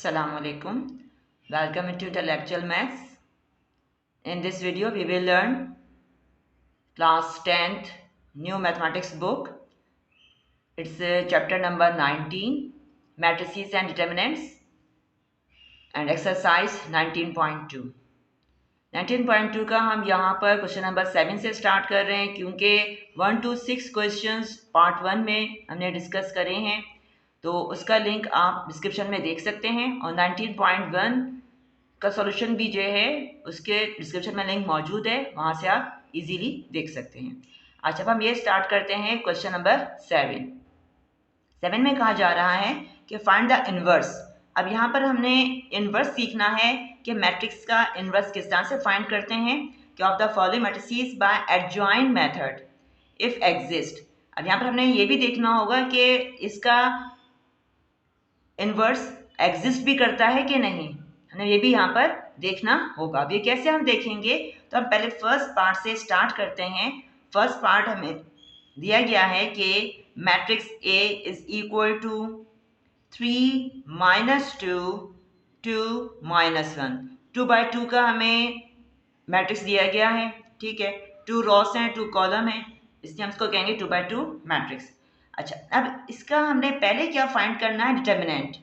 Assalamu alaikum. Welcome to Intellectual Maths. In this video, we will learn class 10th new mathematics book. It's chapter number 19, matrices and determinants, and exercise 19.2. 19.2 का हम यहाँ पर question number 7 से start कर रहे हैं क्योंकि 1 to 6 questions part 1 में हमने डिस्कस करे हैं, तो उसका लिंक आप डिस्क्रिप्शन में देख सकते हैं। और 19.1 का सॉल्यूशन भी जो है उसके डिस्क्रिप्शन में लिंक मौजूद है, वहाँ से आप इजीली देख सकते हैं। अच्छा, अब हम ये स्टार्ट करते हैं क्वेश्चन नंबर 7 में कहा जा रहा है कि फाइंड द इनवर्स। अब यहाँ पर हमने इनवर्स सीखना है कि मैट्रिक्स का इनवर्स किस तरह से फाइंड करते हैं कि of the following matrices by adjoint method if exist. अब यहाँ पर हमने ये भी देखना होगा कि इसका इनवर्स एग्जिस्ट भी करता है कि नहीं, हमें ये भी यहाँ पर देखना होगा। अब ये कैसे हम देखेंगे, तो हम पहले फर्स्ट पार्ट से स्टार्ट करते हैं। फर्स्ट पार्ट हमें दिया गया है कि matrix A is equal to 3 - 2 2 -1। 2/2 का हमें मैट्रिक्स दिया गया है, ठीक है। 2 रॉस हैं, 2 कॉलम हैं, इसलिए हम इसको कहेंगे 2/2 मैट्रिक्स। अच्छा, अब इसका हमने पहले क्या फाइंड करना है, डिटर्मिनेंट,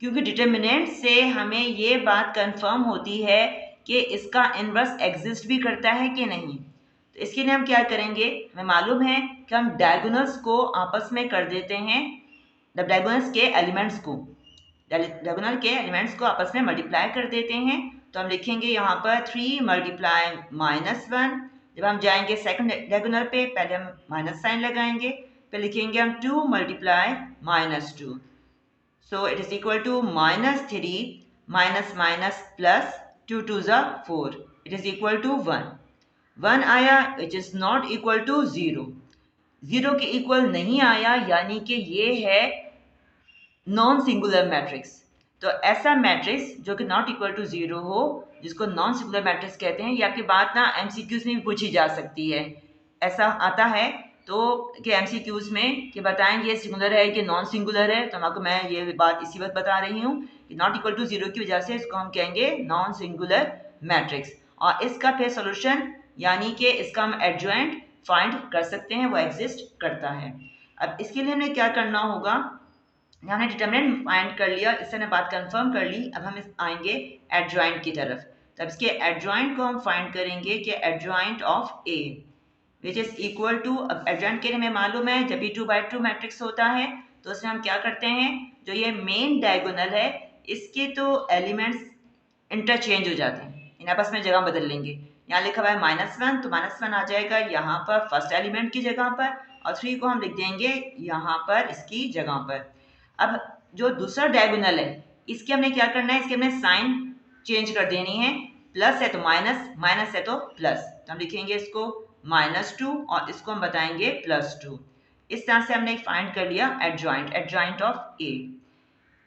क्योंकि डिटर्मिनेंट से हमें ये बात कंफर्म होती है कि इसका इनवर्स एग्जिस्ट भी करता है कि नहीं। तो इसके लिए हम क्या करेंगे, हमें मालूम है कि हम डायगोनल्स को आपस में कर देते हैं, डायगोनल्स के एलिमेंट्स को आपस में मल्टीप्लाई कर देते हैं। तो हम लिखेंगे यहाँ पर 3 × -1। जब हम जाएंगे सेकंड डायगोनल पे, पहले हम माइनस साइन लगाएंगे, फिर लिखेंगे हम 2 × -2। So it is equal to -3 - +2 2 4, it is equal to 1 आया, which is not equal to 0 के इक्वल नहीं आया, यानी कि ये है नॉन सिंगुलर मैट्रिक्स। तो ऐसा मैट्रिक्स जो कि नॉट इक्वल टू 0 हो, जिसको नॉन सिंगुलर मैट्रिक्स कहते हैं। ये आपकी बात ना MCQs में भी पूछी जा सकती है, ऐसा आता है तो कि MCQs में कि बताएं ये सिंगुलर है कि नॉन सिंगुलर है। तो आपको मैं ये बात इसी वक्त बता रही हूँ कि नॉट इक्वल टू 0 की वजह से इसको हम कहेंगे नॉन सिंगुलर मैट्रिक्स। और इसका फिर सोल्यूशन यानी कि इसका हम एडजॉइंट फाइंड कर सकते हैं, वो एग्जिस्ट करता है। अब इसके लिए हमें क्या करना होगा, हमने डिटर्मिनेंट फाइंड कर लिया, इससे हमने बात कंफर्म कर ली। अब हम आएंगे एडजॉइंट की तरफ। तब इसके एडजॉइंट को हम फाइंड करेंगे कि adjoint of A which is equal to, अब एडजॉइंट के लिए हमें मालूम है जब भी 2/2 मैट्रिक्स होता है तो उसमें हम क्या करते हैं, जो ये मेन डायगोनल है इसके तो एलिमेंट्स इंटरचेंज हो जाते हैं, इन आपस में जगह बदल लेंगे। यहाँ लिखा हुआ है -1, तो -1 आ जाएगा यहाँ पर फर्स्ट एलिमेंट की जगह पर, और 3 को हम लिख देंगे यहाँ पर इसकी जगह पर। अब जो दूसरा डायगोनल है इसके हमने क्या करना है, इसके हमने साइन चेंज कर देनी है, प्लस है तो माइनस, माइनस है तो प्लस, तो हम लिखेंगे इसको -2 और इसको हम बताएंगे +2। इस तरह से हमने फाइंड कर लिया एडजॉइंट ऑफ ए,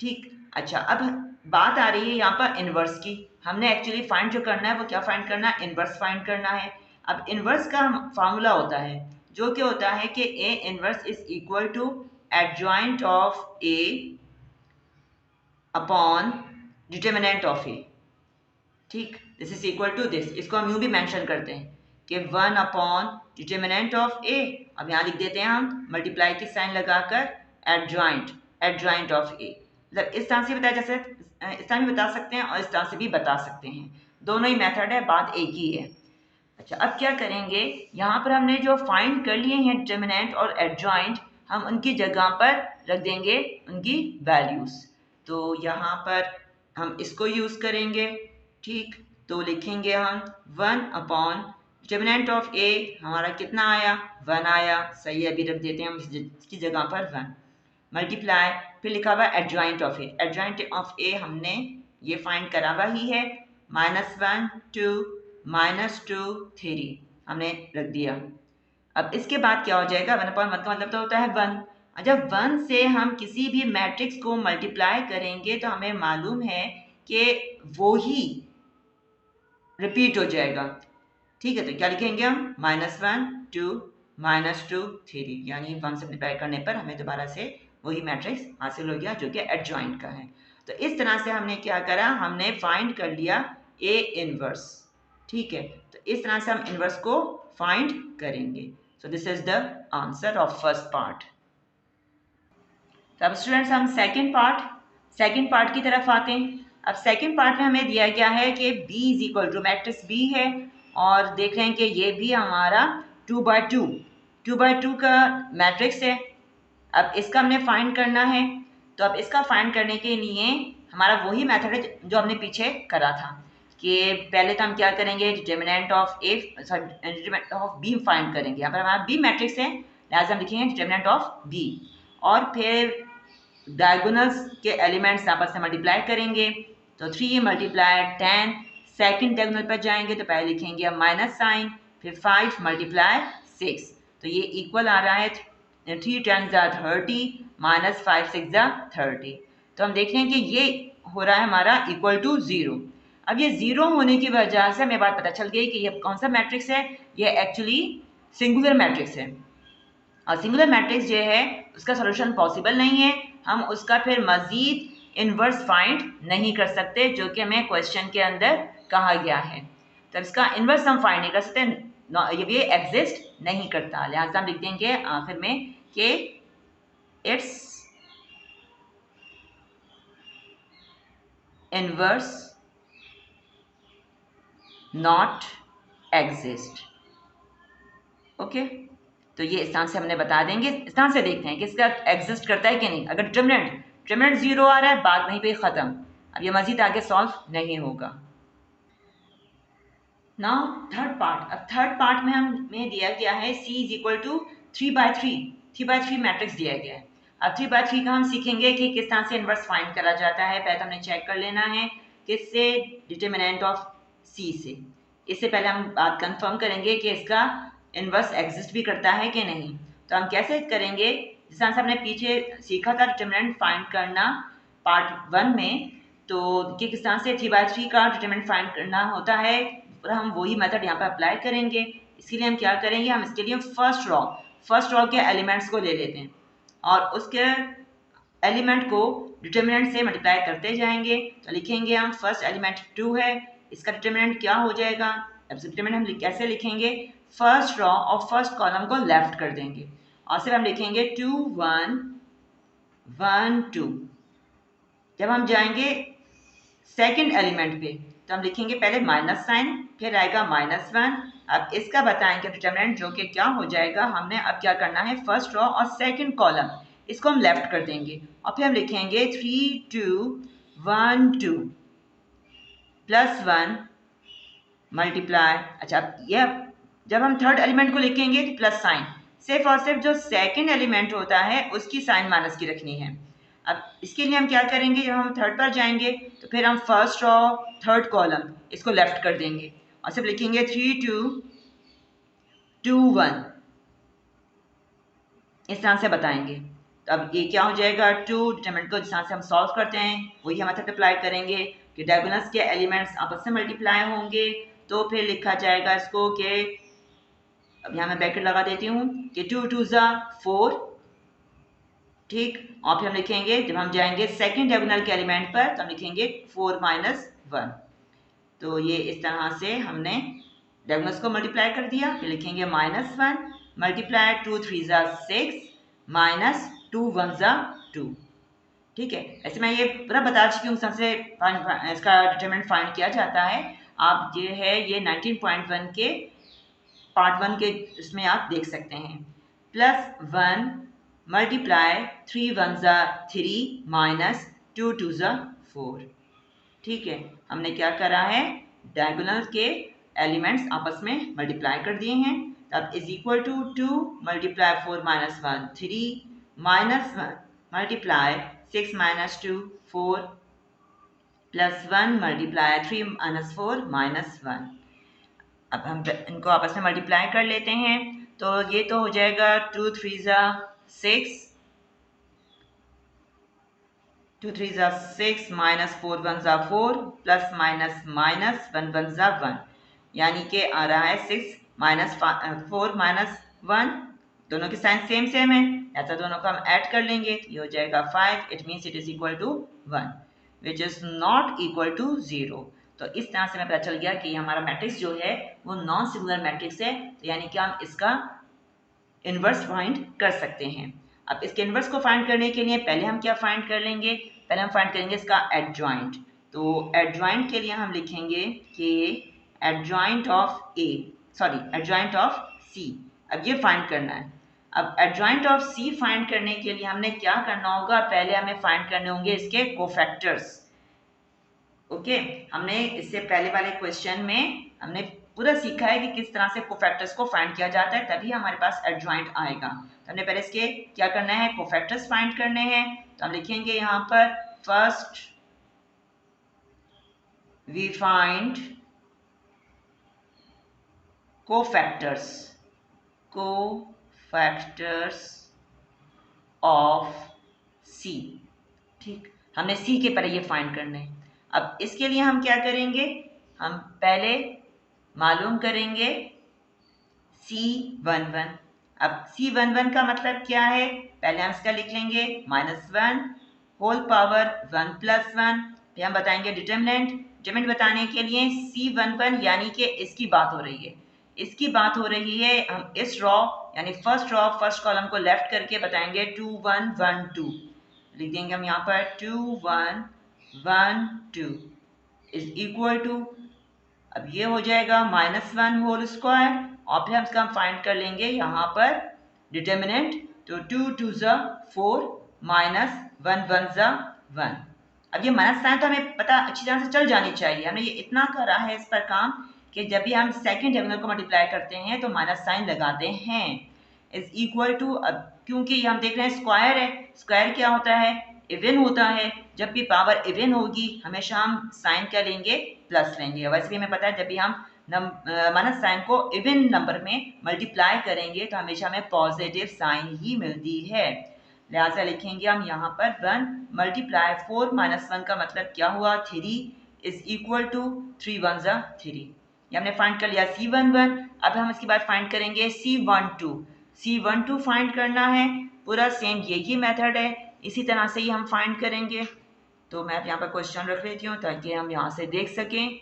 ठीक। अच्छा, अब बात आ रही है यहाँ पर इनवर्स की। हमने एक्चुअली फाइंड जो करना है वो क्या फाइंड करना है, इनवर्स फाइंड करना है। अब इनवर्स का फार्मूला होता है जो क्या होता है कि A inverse is equal to adjoint of A upon determinant of A, ठीक। This is equal to this, इसको हम यूं भी मेंशन करते हैं कि 1 अपॉन डिटर्मिनेंट ऑफ ए। अब यहाँ लिख देते हैं हम मल्टीप्लाई की साइन लगाकर एडजॉइंट ऑफ ए। मतलब इस तरह से बताया जा सकता, इस तरह भी बता सकते हैं और इस तरह से भी बता सकते हैं, दोनों ही मेथड है, बात एक ही है। अच्छा, अब क्या करेंगे, यहाँ पर हमने जो फाइंड कर लिए हैं डिटर्मिनेंट और एडजॉइंट, हम उनकी जगह पर रख देंगे उनकी वैल्यूज़। तो यहाँ पर हम इसको यूज़ करेंगे, ठीक। तो लिखेंगे हम 1 अपॉन डिटर्मिनेंट ऑफ ए, हमारा कितना आया, 1 आया, सही है, अभी रख देते हैं हम इसकी जगह पर 1, मल्टीप्लाई, फिर लिखा हुआ adjoint of A. Adjoint of A हमने ये फाइंड करा हुआ ही है, -1 2 -2 3 हमने रख दिया। अब इसके बाद क्या हो जाएगा, 1 अपॉन 1 का मतलब तो होता है 1। जब 1 से हम किसी भी मैट्रिक्स को मल्टीप्लाई करेंगे तो हमें मालूम है कि वो ही रिपीट हो जाएगा, ठीक है। तो क्या लिखेंगे हम, -1 2 -2 3, यानी 1 से मल्टीप्लाई करने पर हमें दोबारा से वही मैट्रिक्स हासिल हो गया जो कि एडजॉइंट का है। तो इस तरह से हमने क्या करा, हमने फाइंड कर लिया ए इनवर्स। ठीक है, तो इस तरह से हम इनवर्स को फाइंड करेंगे। So this is the answer of first part. तो अब स्टूडेंट्स हम सेकंड पार्ट की तरफ आते हैं। अब सेकंड पार्ट में हमें दिया गया है कि B is equal to matrix B है, और देख रहे हैं कि ये भी हमारा 2 by 2 का मैट्रिक्स है। अब इसका हमने फाइंड करना है। तो अब इसका फाइंड करने के लिए हमारा वही मेथड है जो हमने पीछे करा था, कि पहले तो हम क्या करेंगे, डिटर्मिनेंट ऑफ बी फाइंड करेंगे। यहाँ पर हमारा बी मैट्रिक्स है, लिहाजा हम लिखेंगे डिटर्मिनेंट ऑफ बी, और फिर डायगोनल्स के एलिमेंट्स आपस में मल्टीप्लाई करेंगे। तो 3 मल्टीप्लाई 10, सेकेंड डायगोनल पर जाएंगे तो पहले लिखेंगे हम माइनस साइन, फिर 5 मल्टीप्लाई 6, तो ये इक्वल आ रहा है 3 10 30 माइनस 5 6 30। तो हम देख रहे हैं कि ये हो रहा है हमारा इक्वल टू 0। अब ये 0 होने की वजह से हमें बात पता चल गई कि ये कौन सा मैट्रिक्स है, ये एक्चुअली सिंगुलर मैट्रिक्स है। और सिंगुलर मैट्रिक्स जो है उसका सॉल्यूशन पॉसिबल नहीं है, हम उसका फिर मजीद इनवर्स फाइंड नहीं कर सकते, जो कि हमें क्वेश्चन के अंदर कहा गया है। तो इसका इनवर्स हम फाइंड नहीं कर सकते, ये एग्जिस्ट नहीं करता, लिहाजा हम लिख देंगे आखिर में कि it's inverse not exist. Okay, तो ये इस तरह से हमने बता देंगे। इस तरह से देखते हैं कि इसका एग्जिस्ट करता है कि नहीं। अगर डिटरमिनेंट 0 आ रहा है, बात वहीं पे ख़त्म, अब ये मजीद आगे सॉल्व नहीं होगा। Now third part. अब थर्ड पार्ट में हमें दिया गया है C is equal to 3 by 3 matrix दिया गया है। अब 3 by 3 का हम सीखेंगे कि किस तरह से इनवर्स फाइंड करा जाता है। पहले तो हमने चेक कर लेना है किससे, डिटरमिनेंट ऑफ C से। इससे पहले हम बात कंफर्म करेंगे कि इसका इनवर्स एग्जिस्ट भी करता है कि नहीं। तो हम कैसे करेंगे, जिस तरह से हमने पीछे सीखा था डिटरमिनेंट फाइंड करना पार्ट 1 में, तो कि किस तरह से 3 by 3 का डिटरमिनेंट फाइंड करना होता है, और हम वही मेथड यहाँ पर अप्लाई करेंगे। इसके लिए हम क्या करेंगे, हम इसके लिए फर्स्ट रॉ के एलिमेंट्स को ले लेते हैं और उसके एलिमेंट को डिटरमिनेंट से मल्टीप्लाई करते जाएंगे। तो लिखेंगे हम फर्स्ट एलिमेंट 2 है, इसका डिटरमिनेंट क्या हो जाएगा। अब डिटरमिनेंट हम कैसे लिखेंगे, फर्स्ट रॉ और फर्स्ट कॉलम को लेफ्ट कर देंगे और सिर्फ हम लिखेंगे 2 1 1 2। जब हम जाएंगे सेकंड एलिमेंट पे तो हम लिखेंगे पहले माइनस साइन, फिर आएगा -1। अब इसका बताएंगे डिटरमिनेंट, जो कि क्या हो जाएगा। हमने अब क्या करना है, फर्स्ट रॉ और सेकंड कॉलम इसको हम लेफ्ट कर देंगे और फिर हम लिखेंगे 3 2 1 2 +1 मल्टीप्लाई। अच्छा, ये जब हम थर्ड एलिमेंट को लिखेंगे तो प्लस साइन, सिर्फ और सिर्फ जो सेकंड एलिमेंट होता है उसकी साइन माइनस की रखनी है। अब इसके लिए हम क्या करेंगे, जब हम थर्ड पर जाएंगे तो फिर हम फर्स्ट रॉ थर्ड कॉलम इसको लेफ्ट कर देंगे और सिर्फ लिखेंगे 3 2 2 1, इस तरह से बताएंगे। तो अब ये क्या हो जाएगा, 2 डिटरमिनेंट को जिस तरह से हम सॉल्व करते हैं वही हम मेथड अप्लाई करेंगे कि डायगोनल्स के एलिमेंट्स आपस में मल्टीप्लाई होंगे। तो फिर लिखा जाएगा इसको कि, अब यहाँ मैं ब्रैकेट लगा देती हूँ कि 2 2 4, ठीक। और फिर हम लिखेंगे जब हम जाएंगे सेकंड डायगोनल के एलिमेंट पर तो हम लिखेंगे 4 -1। तो ये इस तरह से हमने डायगोनल्स को मल्टीप्लाई कर दिया। फिर लिखेंगे -1 मल्टीप्लाई 2 3 6 -2 1 2। ठीक है, ऐसे मैं ये पूरा बता चुकी हूँ सबसे इसका डिटरमिनेंट फाइंड किया जाता है। आप ये है ये 19.1 के पार्ट 1 के इसमें आप देख सकते हैं। +1 मल्टीप्लाई 3 1 3 -2 2 4। ठीक है, हमने क्या करा है, डायगोनल के एलिमेंट्स आपस में मल्टीप्लाई कर दिए हैं। अब is equal to 2 multiply 4 -1 3 -1 multiply 6 -2 4 +1 multiply 3 -4 -1। अब हम इनको आपस में मल्टीप्लाई कर लेते हैं। तो ये तो हो जाएगा 2 3 6 2 3 6 -4 1 4 प्लस माइनस माइनस 1 1 1, यानी कि आ रहा है 6 -4 -1। दोनों की साइन सेम है, ऐसा दोनों को हम ऐड कर लेंगे तो ये हो जाएगा 5। It means it is equal to 1। Which is not equal to 0। तो इस तरह से हमें पता चल गया कि हमारा मैट्रिक्स जो है वो नॉन सिंगुलर मैट्रिक्स है, यानी कि हम इसका इन्वर्स फाइंड कर सकते हैं। अब इसके इन्वर्स को फाइंड करने के लिए पहले हम क्या फाइंड कर लेंगे, पहले हम फाइंड करेंगे इसका एडजॉइंट। तो एडजॉइंट के लिए हम लिखेंगे कि adjoint of A, sorry adjoint of C. अब ये फाइंड करना है। अब एडजॉइंट ऑफ सी फाइंड करने के लिए हमने क्या करना होगा, पहले हमें फाइंड करने होंगे इसके कोफैक्टर्स। ओके, हमने इससे पहले वाले क्वेश्चन में हमने पूरा सीखा है कि किस तरह से कोफैक्टर्स को फाइंड किया जाता है, तभी हमारे पास एडजॉइंट आएगा। तो हमने पहले इसके क्या करना है, कोफैक्टर्स फाइंड करने हैं। तो हम लिखेंगे यहाँ पर first we find cofactors of C. ठीक, हमने सी के पहले ये फाइंड करने हैं। अब इसके लिए हम क्या करेंगे, हम पहले मालूम करेंगे C11। अब C11 का मतलब क्या है, पहले हम इसका लिख लेंगे -1 होल पावर 1 + 1, फिर हम बताएंगे डिटरमिनेंट बताने के लिए C11 यानी कि इसकी बात हो रही है, इसकी बात हो रही है। हम इस रॉ यानी फर्स्ट कॉलम को लेफ्ट करके बताएंगे 2 1 1 2, लिख देंगे हम यहाँ पर 2 1 1 2 इज इक्वल टू, अब ये हो जाएगा -1 होल स्क्वायर, और फिर हम इसका फाइंड कर लेंगे यहाँ पर डिटर्मिनेंट। तो 2 2 ज़ा 4 -1 1 ज़ा 1। अब ये माइनस साइन तो हमें पता अच्छी तरह से चल जानी चाहिए, हमने ये इतना करा है इस पर काम कि जब भी हम सेकंड रेगुलर को मल्टीप्लाई करते हैं तो माइनस साइन लगाते हैं। इज इक्वल टू, अब क्योंकि ये हम देख रहे हैं स्क्वायर है, स्क्वायर क्या होता है, इवन होता है। जब भी पावर इवन होगी हमेशा हम साइन क्या लेंगे, प्लस लेंगे। वैसे भी हमें पता है जब भी हम माइनस साइन को इवन नंबर में मल्टीप्लाई करेंगे तो हमेशा हमें पॉजिटिव साइन ही मिलती है। लिहाजा लिखेंगे हम यहाँ पर 1 मल्टीप्लाई 4 -1 का मतलब क्या हुआ, 3 इज इक्वल टू 3 1 ज़ा 3। ये हमने फाइंड कर लिया C11। अब हम इसके बाद फाइंड करेंगे C12 फाइंड करना है। पूरा सेम यही मेथड है, इसी तरह से ही हम फाइंड करेंगे। तो मैं यहाँ पर क्वेश्चन रख लेती हूँ ताकि हम यहाँ से देख सकें।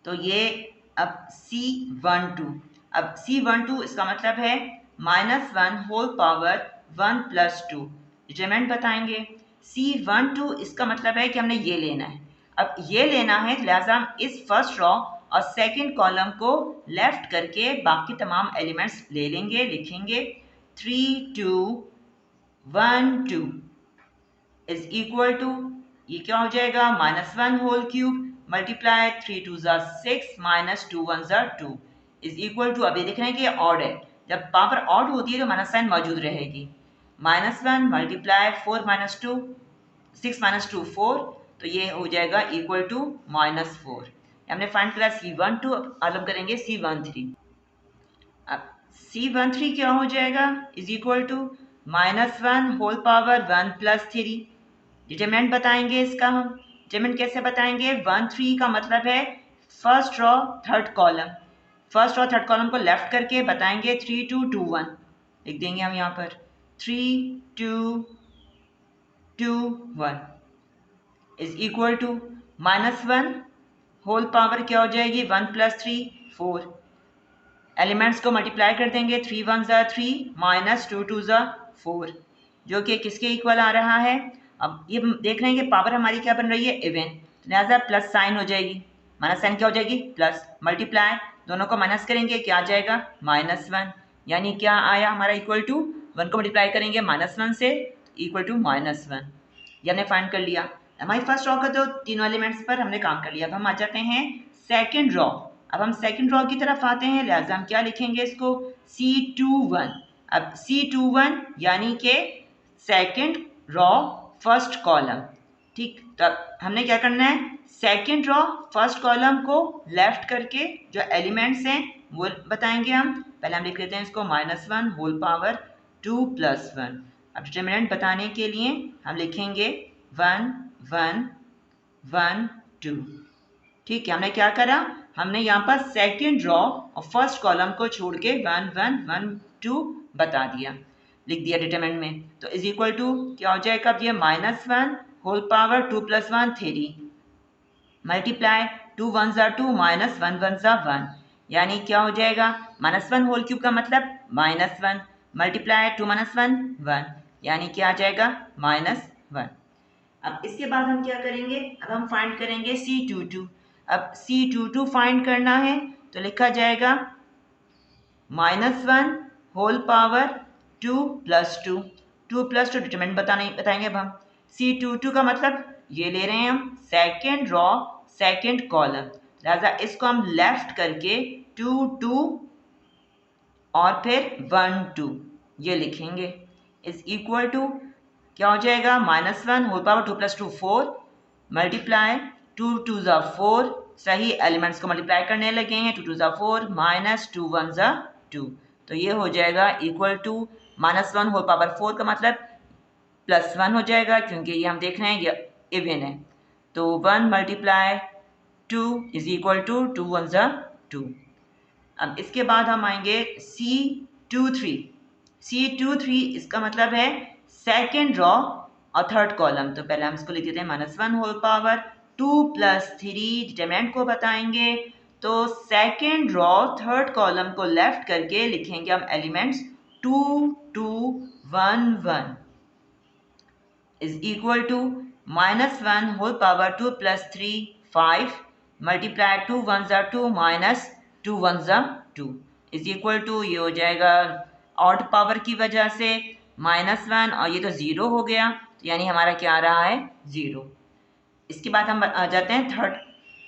तो ये अब C12 इसका मतलब है -1 होल पावर 1 + 2, डिटरमिनेंट बताएंगे। C12 इसका मतलब है कि हमने ये लेना है। अब ये लेना है, लिहाजा हम इस फर्स्ट रॉ और सेकंड कॉलम को लेफ्ट करके बाकी तमाम एलिमेंट्स ले लेंगे, लिखेंगे 3 2 1 2 इज इक्वल टू, ये क्या हो जाएगा, -1 होल क्यूब मल्टीप्लाई 3 2 ज़ा 6 -2 1 ज़ा 2 इज इक्वल टू, अब ये देख रहे हैं कि ऑड है, जब पावर ऑड होती है तो माइनस साइन मौजूद रहेगी। -1 मल्टीप्लाई 4 -2 6 -2 4, तो ये हो जाएगा इक्वल टू -4। हमने फाइंड किया C12, अब आलम करेंगे C13। अब C13 क्या हो जाएगा, is equal to -1 whole power 1 + 3, determinant बताएंगे इसका। हम डिटरमिनेंट कैसे बताएंगे, 1 3 का मतलब है फर्स्ट रॉ थर्ड कॉलम को लेफ्ट करके बताएंगे 3 2 2 1, लिख देंगे हम यहाँ पर 3 2 2 1 is equal to -1 whole power क्या हो जाएगी 1 + 3 4, एलिमेंट्स को मल्टीप्लाई कर देंगे 3 1 ज़ा 3 -2 2 ज़ा 4, जो कि किसके इक्वल आ रहा है। अब ये देख रहे हैं कि पावर हमारी क्या बन रही है, इवन, लिहाजा प्लस साइन हो जाएगी, माइनस साइन क्या हो जाएगी, प्लस, मल्टीप्लाई दोनों को माइनस करेंगे क्या आ जाएगा -1, यानी क्या आया हमारा इक्वल टू 1 को मल्टीप्लाई करेंगे -1 से इक्वल टू -1। ये हमने फाइंड कर लिया। हमारी फर्स्ट रॉ का तो तीनों एलिमेंट्स पर हमने काम कर लिया। अब हम आ जाते हैं सेकेंड रॉ। अब हम सेकेंड रॉ की तरफ आते हैं, लिहाजा हम क्या लिखेंगे इसको, C21। अब C21 यानी कि सेकेंड रॉ फर्स्ट कॉलम, ठीक। तो अब हमने क्या करना है, सेकेंड रॉ फर्स्ट कॉलम को लेफ्ट करके जो एलिमेंट्स हैं वो बताएंगे हम। पहले हम लिख लेते हैं इसको -1 होल पावर 2 + 1। अब डिटरमिनेंट बताने के लिए हम लिखेंगे 1 1 1 2, ठीक है। हमने क्या करा, हमने यहाँ पर सेकेंड रॉ और फर्स्ट कॉलम को छोड़ के 1 1 1 2 बता दिया, लिख दिया डिटरमिनेंट में। तो इज इक्वल टू क्या हो जाएगा, अब ये -1 होल पावर 2 + 1 3 मल्टीप्लाई 2 1 ज़ा 2 माइनस 1 1 ज़ा 1, यानी क्या हो जाएगा -1 होल क्यूब का मतलब -1 मल्टीप्लाई 2 - 1 1, यानी क्या आ जाएगा -1। अब इसके बाद हम क्या करेंगे, अब हम फाइंड करेंगे C22। अब C22 फाइंड करना है तो लिखा जाएगा -1 होल पावर 2 + 2, 2 + 2 डिटरमिनेंट बताएंगे। अब हम C22 का मतलब ये ले रहे हैं हम सेकेंड रॉ सेकेंड कॉलम, लिहाजा इसको हम लेफ्ट करके 2 2 और फिर 1 2 ये लिखेंगे, इज इक्वल टू क्या हो जाएगा -1 होल पावर 2 + 2 4 मल्टीप्लाई 2 2 ज़ा 4, सही एलिमेंट्स को मल्टीप्लाई करने लगे हैं, 2 2 ज़ा 4 माइनस 2 1 ज़ा 2, तो ये हो जाएगा इक्वल टू -1 होल पावर 4 का मतलब +1 हो जाएगा, क्योंकि ये हम देख रहे हैं ये इवन है, तो 1 मल्टीप्लाई 2 इज इक्वल टू 2 1 ज़ा 2। अब इसके बाद हम आएंगे C23। C23 इसका मतलब है सेकेंड रॉ और थर्ड कॉलम, तो पहले हम इसको लिख देते हैं -1 होल पावर 2 + 3 डिटरमिनेंट को बताएंगे, तो सेकेंड रॉ थर्ड कॉलम को लेफ्ट करके लिखेंगे हम elements 2 2 1 1 is equal to -1 whole power 2 + 3 5 multiply 2 1 ज़ा 2 माइनस 2 1 ज़ा 2 इज इक्वल टू ये हो जाएगा ऑड पावर की वजह से -1 और ये तो ज़ीरो हो गया, तो यानी हमारा क्या आ रहा है 0। इसके बाद हम आ जाते हैं थर्ड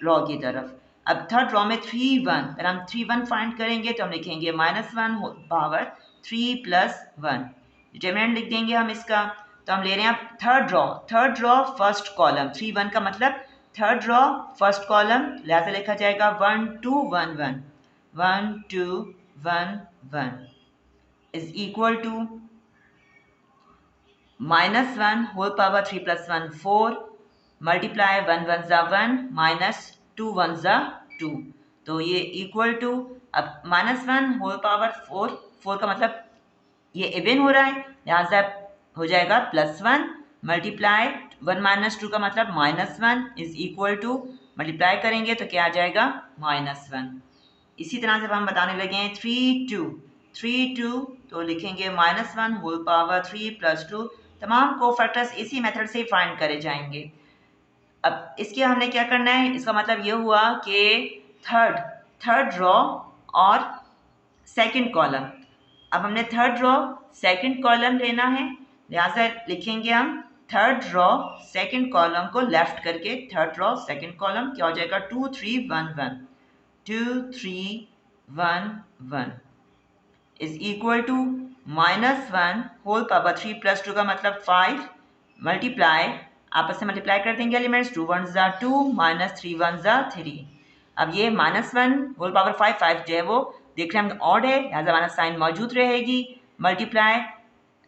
रॉ की तरफ। अब थर्ड रॉ में 3 1, अगर हम 3 1 फाइंड करेंगे तो हम लिखेंगे -1 होल पावर 3 + 1 डिटरमिनेंट लिख देंगे हम इसका, तो हम ले रहे हैं थर्ड रॉ फर्स्ट कॉलम, 3 1 का मतलब थर्ड रॉ फर्स्ट कॉलम, लिहाजा लिखा जाएगा 1 2 1 1 1 2 1 1 is equal to -1 whole power 3 + 1 4 multiply 1 1 ज़ा 1 माइनस 2 1 ज़ा 2, तो ये इक्वल टू अब -1 होल पावर 4 4 का मतलब ये इवन हो रहा है, लिहाजा हो जाएगा +1 मल्टीप्लाई 1 - 2 का मतलब -1 इज इक्वल टू मल्टीप्लाई करेंगे तो क्या आ जाएगा -1। इसी तरह से हम बताने लगे हैं 3 2 तो लिखेंगे -1 होल पावर 3 + 2, तमाम कोफैक्टर्स इसी मेथड से फाइंड करे जाएंगे। अब इसके हमने क्या करना है, इसका मतलब ये हुआ कि थर्ड रॉ और सेकंड कॉलम, अब हमने थर्ड रॉ सेकंड कॉलम लेना है, लिहाजा लिखेंगे हम थर्ड रॉ सेकंड कॉलम को लेफ्ट करके थर्ड रॉ सेकंड कॉलम क्या हो जाएगा 2 3 1 1 2 3 1 1 is equal to -1 whole power 3 + 2 का मतलब 5 मल्टीप्लाई आपस में मल्टीप्लाई कर देंगे एलिमेंट्स 2 1 ज़ा 2 माइनस 3 1 ज़ा 3। अब ये -1 होल पावर 5 जो है वो देख रहे हैं हम ऑड है, लिहाजा माइनस साइन मौजूद रहेगी, मल्टीप्लाई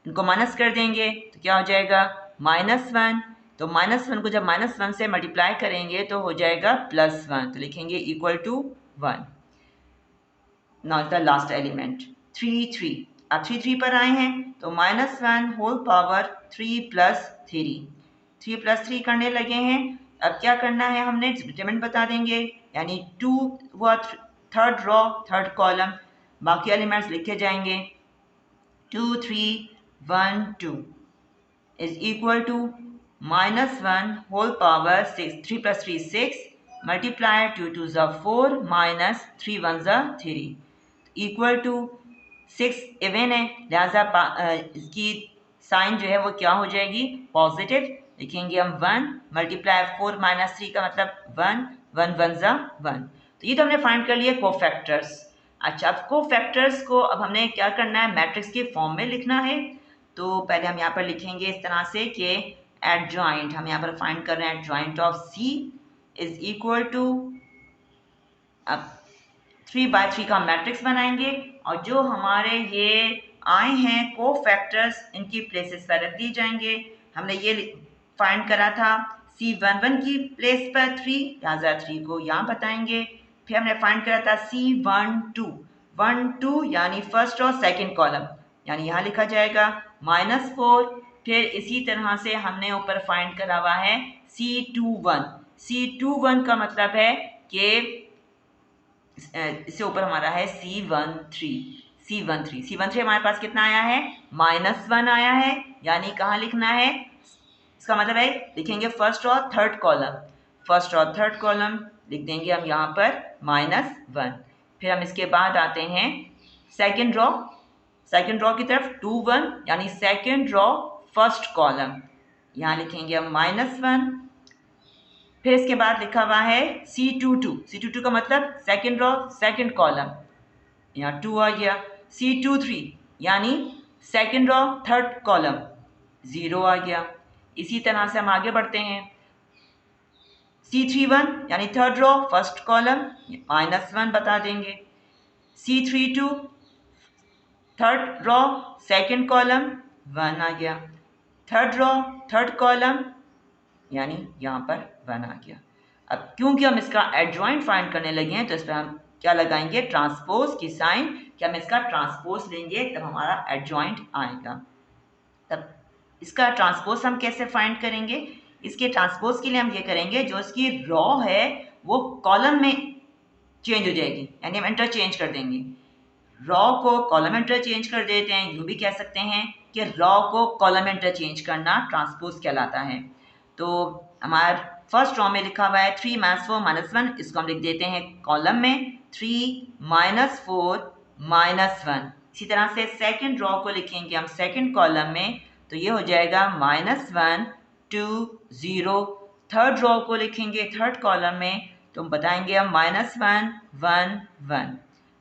इनको माइनस कर देंगे तो क्या हो जाएगा -1, तो -1 को जब -1 से मल्टीप्लाई करेंगे तो हो जाएगा +1, तो लिखेंगे equal to 1। Now the last element 3 3, अब 3 3 पर आए हैं तो -1 होल पावर 3 + 3 + 3 करने लगे हैं। अब क्या करना है हमने डिटरमिनेंट बता देंगे, यानी 2 हुआ थर्ड रॉ थर्ड कॉलम, बाकी एलिमेंट्स लिखे जाएंगे 2 3 1 2 is equal to -1 whole power 6 3 + 3 6 multiply 2 2 ज़ा 4 माइनस 3 1 ज़ा 3 इक्वल टू 6 इवन है, लिहाजा इसकी साइन जो है वो क्या हो जाएगी पॉजिटिव, लिखेंगे हम 1 मल्टीप्लाई 4 - 3 का मतलब 1 1 1 ज़ा 1, तो ये तो हमने फाइंड कर लिया कोफैक्टर्स। अच्छा, अब कोफैक्टर्स को अब हमने क्या करना है मैट्रिक्स के फॉर्म में लिखना है, तो पहले हम यहाँ पर लिखेंगे इस तरह से कि एडजॉइंट, हम यहाँ पर फाइंड कर रहे हैं adjoint of C is equal to, अब 3 बाय 3 का मैट्रिक्स बनाएंगे और जो हमारे ये आए हैं कोफैक्टर्स इनकी प्लेसेस पर रख दी जाएंगे। हमने ये फाइंड करा था C11 की प्लेस पर 3, लिहाजा 3 को यहाँ बताएंगे। फिर हमने फाइंड करा था C12 1 2 यानी फर्स्ट और सेकंड कॉलम, यानी यहाँ लिखा जाएगा -4 फिर इसी तरह से हमने ऊपर फाइंड करा हुआ है C21। C21 का मतलब है कि इससे ऊपर हमारा है C13 हमारे पास कितना आया है, -1 आया है। यानी कहाँ लिखना है, इसका मतलब है लिखेंगे फर्स्ट और थर्ड कॉलम लिख देंगे हम यहाँ पर -1। फिर हम इसके बाद आते हैं सेकंड रॉ की तरफ 2 1, यानी सेकंड रॉ फर्स्ट कॉलम, यहाँ लिखेंगे हम -1। फिर इसके बाद लिखा हुआ है C22 का मतलब सेकंड रॉ सेकंड कॉलम, यहाँ 2 आ गया। C23 यानी सेकंड रॉ थर्ड कॉलम, 0 आ गया। इसी तरह से हम आगे बढ़ते हैं। C31 यानी थर्ड रॉ फर्स्ट कॉलम, -1 बता देंगे। C32 third raw second column, 1 आ गया। थर्ड रॉ थर्ड कॉलम, यानी यहाँ पर 1 आ गया। अब क्योंकि हम इसका एडजॉइंट फाइंड करने लगे हैं तो इस पर हम क्या लगाएंगे, ट्रांसपोज की साइन, कि हम इसका ट्रांसपोज लेंगे तब हमारा एडजॉइंट आएगा। तब इसका ट्रांसपोज हम कैसे फाइंड करेंगे, इसके ट्रांसपोज के लिए हम ये करेंगे, जो इसकी रॉ है वो कॉलम में चेंज हो जाएगी, यानी हम इंटरचेंज कर देंगे। रॉ को कॉलम इंटरचेंज कर देते हैं, यूँ भी कह सकते हैं कि रॉ को कॉलम इंटरचेंज करना ट्रांसपोज कहलाता है। तो हमारे फर्स्ट रॉ में लिखा हुआ है 3 -4 -1, इसको हम लिख देते हैं कॉलम में 3 -4 -1। इसी तरह से सेकंड रॉ को लिखेंगे हम सेकंड कॉलम में, तो ये हो जाएगा -1 2 0। थर्ड रॉ को लिखेंगे थर्ड कॉलम में, तो हम बताएंगे हम -1 1 1।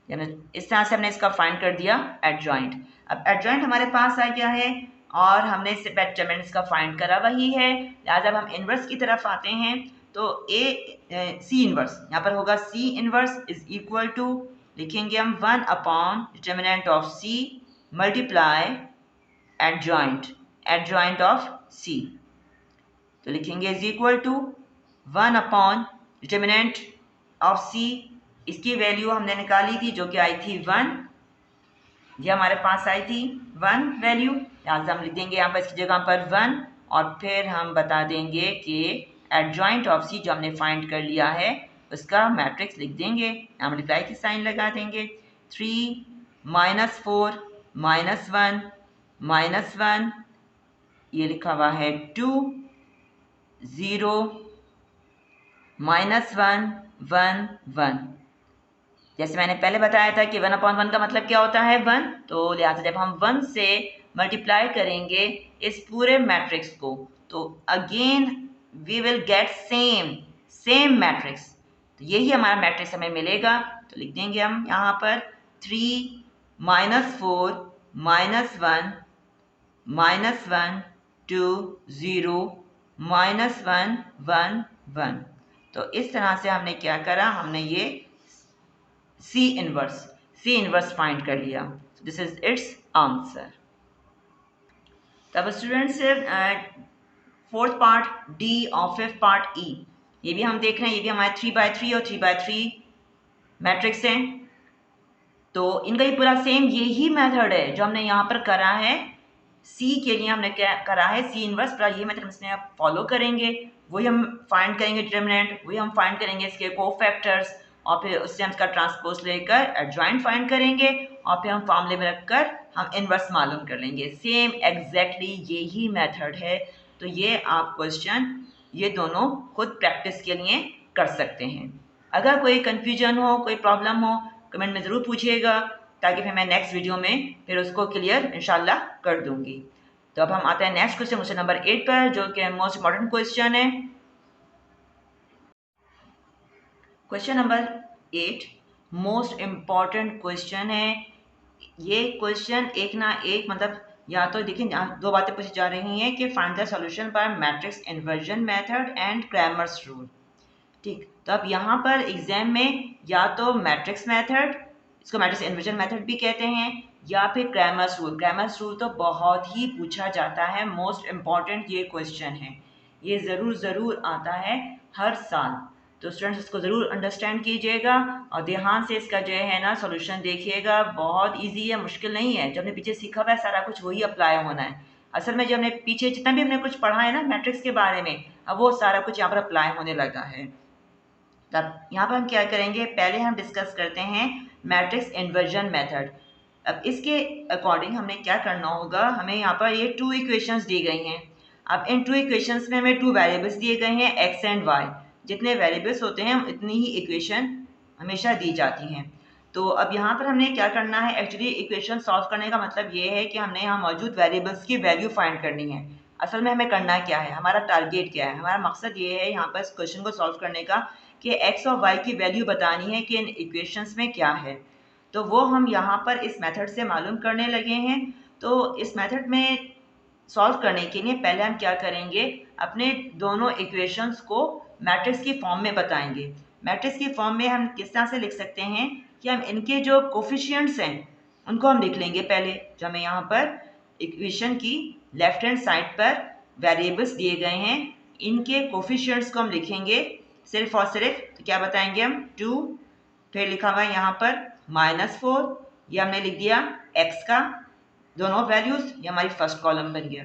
यानी इस तरह से हमने इसका फाइंड कर दिया एडजॉइंट। अब एडजॉइंट हमारे पास आ गया है और हमने इससे डिटरमिनेंट्स का फाइंड करा वही है। लिहाजा जब हम इन्वर्स की तरफ आते हैं तो C इन्वर्स यहाँ पर होगा, C inverse is equal to, लिखेंगे हम 1 upon determinant of C multiply adjoint of C। तो लिखेंगे is equal to 1 upon determinant of C, इसकी वैल्यू हमने निकाली थी जो कि आई थी 1, ये हमारे पास आई थी 1 वैल्यू। यहाँ से हम लिख देंगे यहाँ पर इसकी जगह पर 1, और फिर हम बता देंगे कि एडजॉइंट ऑफ C जो हमने फाइंड कर लिया है उसका मैट्रिक्स लिख देंगे, यहाँ मल्टीप्लाई की साइन लगा देंगे। 3 -4 -1 -1, ये लिखा हुआ है 2 0 -1 1 1। जैसे मैंने पहले बताया था कि 1/1 का मतलब क्या होता है 1, तो लिहाजा जब हम 1 से मल्टीप्लाई करेंगे इस पूरे मैट्रिक्स को तो again we will get same matrix. तो यही हमारा मैट्रिक्स हमें मिलेगा। तो लिख देंगे हम यहाँ पर 3 -4 -1 -1 2 0 -1 1 1। तो इस तरह से हमने क्या करा, हमने ये C इनवर्स फाइंड कर लिया। This is it's answer. तब स्टूडेंट्स फोर्थ पार्ट D और फिफ्थ पार्ट E, ये भी हम देख रहे हैं, ये भी हमारे 3/3 और 3/3 मैट्रिक्स हैं। तो इनका ये पूरा सेम यही मेथड है जो हमने यहाँ पर करा है। C के लिए हमने क्या करा है, C इनवर्स पूरा ये मेथड इसमें आप फॉलो करेंगे, वही हम फाइंड करेंगे डिटरमिनेंट, वही हम फाइंड करेंगे इसके कोफैक्टर्स, और फिर उससे हम इसका ट्रांसपोज लेकर एडजॉइंट फाइंड करेंगे, और फिर हम फॉर्मूले में रखकर हम इनवर्स मालूम कर लेंगे। सेम एग्जैक्टली यही मेथड है। तो ये आप क्वेश्चन ये दोनों खुद प्रैक्टिस के लिए कर सकते हैं। अगर कोई कन्फ्यूजन हो, कोई प्रॉब्लम हो, कमेंट में ज़रूर पूछिएगा, ताकि फिर मैं नेक्स्ट वीडियो में फिर उसको क्लियर इंशाल्लाह कर दूंगी। तो अब हम आते हैं नेक्स्ट क्वेश्चन नंबर 8 पर, जो कि मोस्ट इम्पॉर्टेंट क्वेश्चन है। Question number 8 most important question है। ये क्वेश्चन एक ना एक मतलब या तो देखिए दो बातें पूछी जा रही हैं कि find the solution bye matrix inversion method and Cramer's rule. ठीक, तो अब यहाँ पर एग्जाम में या तो मैट्रिक्स मेथड, इसको मैट्रिक्स इन्वर्जन मेथड भी कहते हैं, या फिर क्रैमर्स रूल। क्रैमर्स रूल तो बहुत ही पूछा जाता है, मोस्ट इम्पॉर्टेंट ये क्वेश्चन है, ये ज़रूर आता है हर साल। तो स्टूडेंट्स इसको ज़रूर अंडरस्टैंड कीजिएगा और ध्यान से इसका जो है ना सॉल्यूशन देखिएगा। बहुत इजी है, मुश्किल नहीं है। जो हमने पीछे सीखा हुआ है सारा कुछ वही अप्लाई होना है। असल में जो हमने पीछे जितना भी हमने कुछ पढ़ा है ना मैट्रिक्स के बारे में, अब वो सारा कुछ यहाँ पर अप्लाई होने लगा है। तब यहाँ पर हम क्या करेंगे, पहले हम डिस्कस करते हैं मैट्रिक्स इन्वर्जन मेथड। अब इसके अकॉर्डिंग हमने क्या करना होगा, हमें यहाँ पर ये 2 इक्वेशंस दी गई हैं। अब इन 2 इक्वेशंस में हमें 2 वेरिएबल्स दिए गए हैं x एंड y। जितने वेरिएबल्स होते हैं उतनी ही इक्वेशन हमेशा दी जाती हैं। तो अब यहाँ पर हमने क्या करना है, एक्चुअली इक्वेशन सॉल्व करने का मतलब ये है कि हमने यहाँ मौजूद वेरिएबल्स की वैल्यू फाइंड करनी है। असल में हमें करना क्या है, हमारा टारगेट क्या है, हमारा मकसद ये है यहाँ पर इस क्वेश्चन को सॉल्व करने का कि x और y की वैल्यू बतानी है कि इन इक्वेशंस में क्या है। तो वो हम यहाँ पर इस मेथड से मालूम करने लगे हैं। तो इस मेथड में सॉल्व करने के लिए पहले हम क्या करेंगे, अपने दोनों इक्वेशंस को मैट्रिक्स की फॉर्म में बताएंगे। मैट्रिक्स की फॉर्म में हम किस तरह से लिख सकते हैं कि हम इनके जो कोफिशिएंट्स हैं उनको हम लिख लेंगे। पहले जो हमें यहाँ पर इक्वेशन की लेफ्ट हैंड साइड पर वेरिएबल्स दिए गए हैं, इनके कोफिशिएंट्स को हम लिखेंगे सिर्फ और सिर्फ। तो क्या बताएंगे हम, 2, फिर लिखा हुआ है यहाँ पर -4, ये हमने लिख दिया x का दोनों वैल्यूज, ये हमारी फर्स्ट कॉलम बन गया।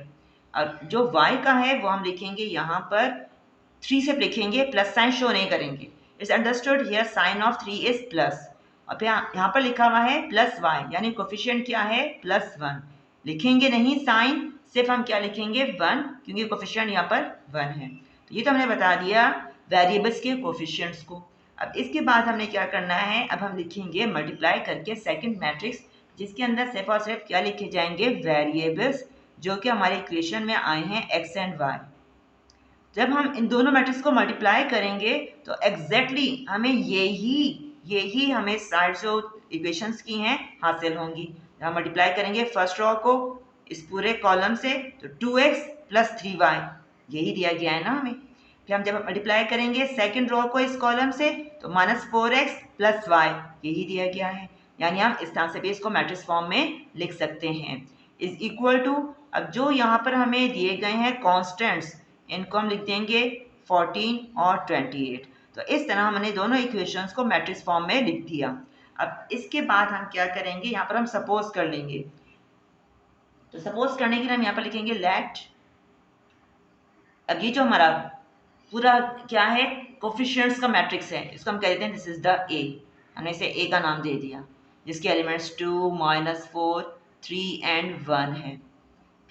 और जो y का है वो हम लिखेंगे यहाँ पर 3 से लिखेंगे, प्लस साइन शो नहीं करेंगे। It's understood, here sine of 3 is plus. और फिर यहाँ पर लिखा हुआ है +y, यानी कोफिशिएंट क्या है, +1। लिखेंगे नहीं साइन, सिर्फ हम क्या लिखेंगे 1, क्योंकि कोफिशिएंट यहाँ पर 1 है। तो ये तो हमने बता दिया वेरिएबल्स के कोफिशिएंट्स को। अब इसके बाद हमने क्या करना है, अब हम लिखेंगे मल्टीप्लाई करके सेकंड मैट्रिक्स, जिसके अंदर सिर्फ और सिर्फ क्या लिखे जाएंगे, वेरिएबल्स, जो कि हमारे इक्वेशन में आए हैं x एंड y। जब हम इन दोनों मैट्रिक्स को मल्टीप्लाई करेंगे तो एग्जैक्टली हमें यही हमें साइड जो इक्वेशंस की हैं हासिल होंगी। जब हम मल्टीप्लाई करेंगे फर्स्ट रो को इस पूरे कॉलम से तो 2x + 3y, यही दिया गया है ना हमें। फिर हम जब मल्टीप्लाई करेंगे सेकंड रो को इस कॉलम से तो -4x + y, यही दिया गया है। यानी हम इस तरह से भी इसको मैट्रिक्स फॉर्म में लिख सकते हैं। इज इक्वल टू, अब जो यहाँ पर हमें दिए गए हैं कॉन्स्टेंट्स, इनको हम लिख देंगे 14 और 28। तो इस तरह हमने दोनों इक्वेशंस को मैट्रिक्स फॉर्म में लिख दिया। अब इसके बाद हम क्या करेंगे, यहाँ पर हम सपोज कर लेंगे। तो सपोज करने के लिए हम यहाँ पर लिखेंगे लेट, अब ये जो हमारा पूरा क्या है, कोफिशिएंट्स का मैट्रिक्स है, इसको हम कह देते हैं दिस इज द ए। हमने इसे ए का नाम दे दिया, जिसके एलिमेंट्स 2, -4, 3 एंड 1 है।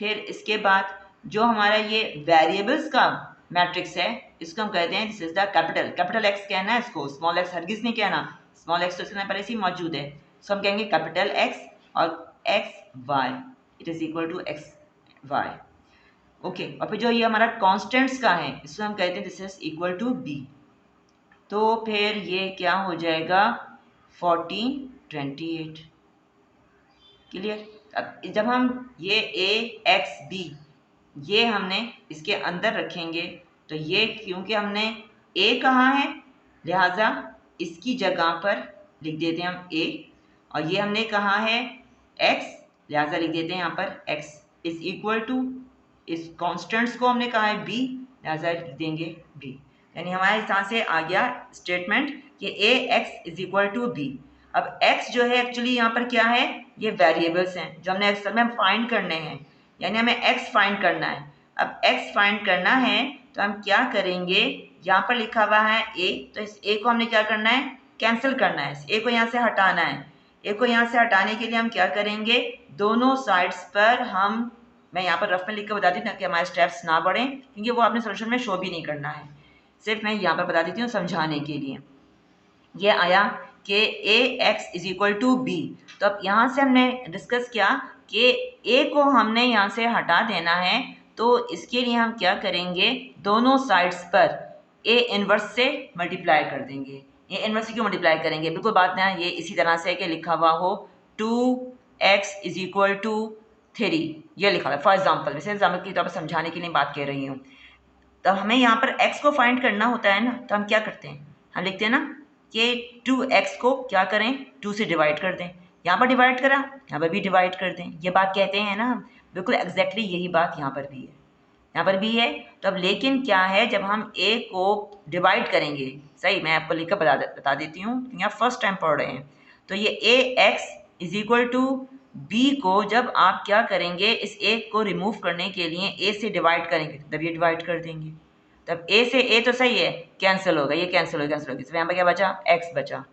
फिर इसके बाद जो हमारा ये वेरिएबल्स का मैट्रिक्स है, इसको हम कहते हैं this is the capital x कहना है इसको, स्मॉल एक्स हरगिज नहीं कहना। स्मॉल एक्स तो इसके पहले से ही मौजूद है, सो हम कहेंगे कैपिटल एक्स और X Y, it is equal to X Y. Okay, और फिर जो ये हमारा कॉन्स्टेंट्स का है, इसको हम कहते हैं this is equal to B. तो फिर ये क्या हो जाएगा, 14, 28। क्लियर। अब जब हम ये a x b ये हमने इसके अंदर रखेंगे, तो ये क्योंकि हमने a कहा है लिहाजा इसकी जगह पर लिख देते हैं हम a, और ये हमने कहा है x लिहाजा लिख देते हैं यहाँ पर x इज इक्वल टू, इस कॉन्स्टेंट्स को हमने कहा है b लिहाजा लिख देंगे b। यानी हमारे यहाँ से आ गया स्टेटमेंट कि a(x = b। अब x जो है एक्चुअली यहाँ पर क्या है, ये वेरिएबल्स हैं जो हमने अक्सर में फाइंड करने हैं, यानी हमें x फाइंड करना है। अब x फाइंड करना है तो हम क्या करेंगे, यहाँ पर लिखा हुआ है a, तो इस a को हमने क्या करना है, कैंसिल करना है, इस a को यहाँ से हटाना है। a को यहाँ से हटाने के लिए हम क्या करेंगे, दोनों साइड्स पर हम, मैं यहाँ पर रफ में लिख कर बता दी ताकि हमारे स्टेप्स ना बढ़ें, क्योंकि वो आपने सोल्यूशन में शो भी नहीं करना है, सिर्फ मैं यहाँ पर बता देती हूँ समझाने के लिए। ये आया कि a(x = b। तो अब यहाँ से हमने डिस्कस किया कि a को हमने यहाँ से हटा देना है, तो इसके लिए हम क्या करेंगे, दोनों साइड्स पर a इनवर्स से मल्टीप्लाई कर देंगे। ये इनवर्स से क्यों मल्टीप्लाई करेंगे, बिल्कुल बात ना ये इसी तरह से कि लिखा हुआ हो 2x = 3, ये लिखा हुआ है फॉर एग्जाम्पल, वैसे एग्जाम्पल की तौर पर समझाने के लिए बात कर रही हूँ। तो हमें यहाँ पर x को फाइंड करना होता है ना, तो हम क्या करते हैं, हम लिखते हैं ना कि 2x को क्या करें, 2 से डिवाइड कर दें। यहाँ पर डिवाइड करा, यहाँ पर भी डिवाइड कर दें, ये बात कहते हैं ना, बिल्कुल एग्जैक्टली यही बात यहाँ पर भी है, यहाँ पर भी है। तो अब लेकिन क्या है, जब हम a को डिवाइड करेंगे, सही मैं आपको लिखकर बता देती हूँ, यहाँ फर्स्ट टाइम पढ़ रहे हैं, तो ये a(x = बी को जब आप क्या करेंगे, इस एक को रिमूव करने के लिए ए से डिवाइड करेंगे, तब ये डिवाइड कर देंगे, तब ए से ए तो सही है, कैंसिल होगा, ये कैंसिल होगा, कैंसिल होगा, यहाँ पर क्या बचा, एक्स बचा।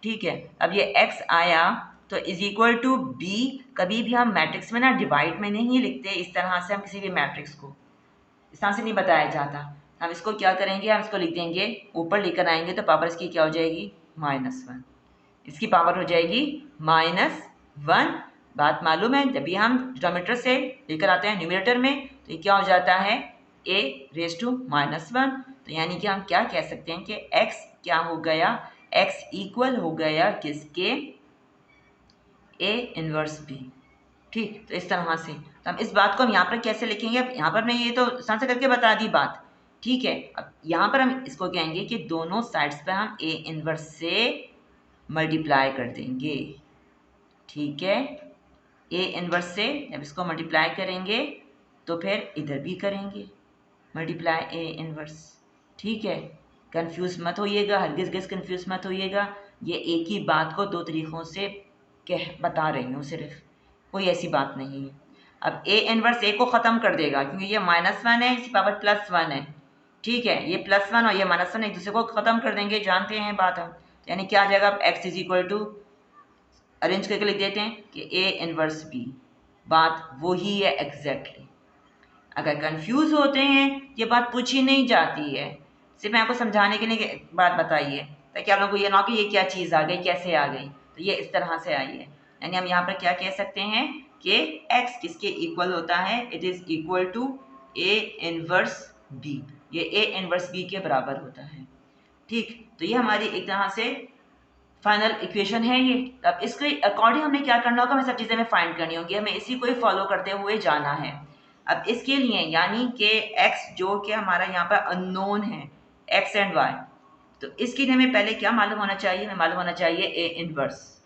ठीक है, अब ये एक्स आया तो इज इक्वल टू बी। कभी भी हम मैट्रिक्स में ना डिवाइड में नहीं लिखते इस तरह से, हम किसी भी मैट्रिक्स को इस तरह से नहीं बताया जाता। हम इसको क्या करेंगे, हम इसको लिख देंगे, ऊपर लेकर आएंगे तो पावर इसकी क्या हो जाएगी, -1, इसकी पावर हो जाएगी -1। बात मालूम है, जब भी हम डिनोमिनेटर से लेकर आते हैं न्यूमरेटर में तो ये क्या हो जाता है, a रेज़ टू -1। तो यानी कि हम क्या कह सकते हैं कि x क्या हो गया, x इक्वल हो गया किसके, a इनवर्स b। ठीक, तो इस तरह से तो हम इस बात को हम यहाँ पर कैसे लिखेंगे, अब यहाँ पर मैं ये तो आसान से करके बता दी बात। ठीक है, अब यहाँ पर हम इसको कहेंगे कि दोनों साइड्स पर हम a इनवर्स से मल्टीप्लाई कर देंगे। ठीक है, a इनवर्स से जब इसको मल्टीप्लाई करेंगे तो फिर इधर भी करेंगे मल्टीप्लाई a इनवर्स। ठीक है, कंफ्यूज मत होइएगा, हरगिज़ कंफ्यूज मत होइएगा, ये एक ही बात को दो तरीक़ों से बता रही हूँ सिर्फ, कोई ऐसी बात नहीं है। अब a इनवर्स a को ख़त्म कर देगा क्योंकि ये -1 है, इसकी पावर +1 है। ठीक है, ये +1 और ये -1 एक दूसरे को ख़त्म कर देंगे, जानते हैं बात हम। यानी क्या आ जाएगा, अब x is equal to arrange करके लिख देते हैं कि a इनवर्स b, बात वही है एग्जैक्टली। अगर कंफ्यूज होते हैं, ये बात पूछी नहीं जाती है, सिर्फ मैं आपको समझाने के लिए बात बताई है ताकि आप लोगों को ये ना कि ये क्या चीज़ आ गई, कैसे आ गई, तो ये इस तरह से आई है। यानी हम यहाँ पर क्या कह सकते हैं कि x किसके इक्वल होता है, it is equal to a inverse b, ये a इनवर्स b के बराबर होता है। ठीक, तो ये हमारी एक तरह से फाइनल इक्वेशन है ये। अब इसके अकॉर्डिंग हमने क्या करना होगा, हमें सब चीज़ें हमें फाइंड करनी होगी, हमें इसी को ही फॉलो करते हुए जाना है। अब इसके लिए यानी कि x जो कि हमारा यहाँ पर अननोन है, x एंड y, तो इसके लिए हमें पहले क्या मालूम होना चाहिए, हमें मालूम होना चाहिए a इनवर्स।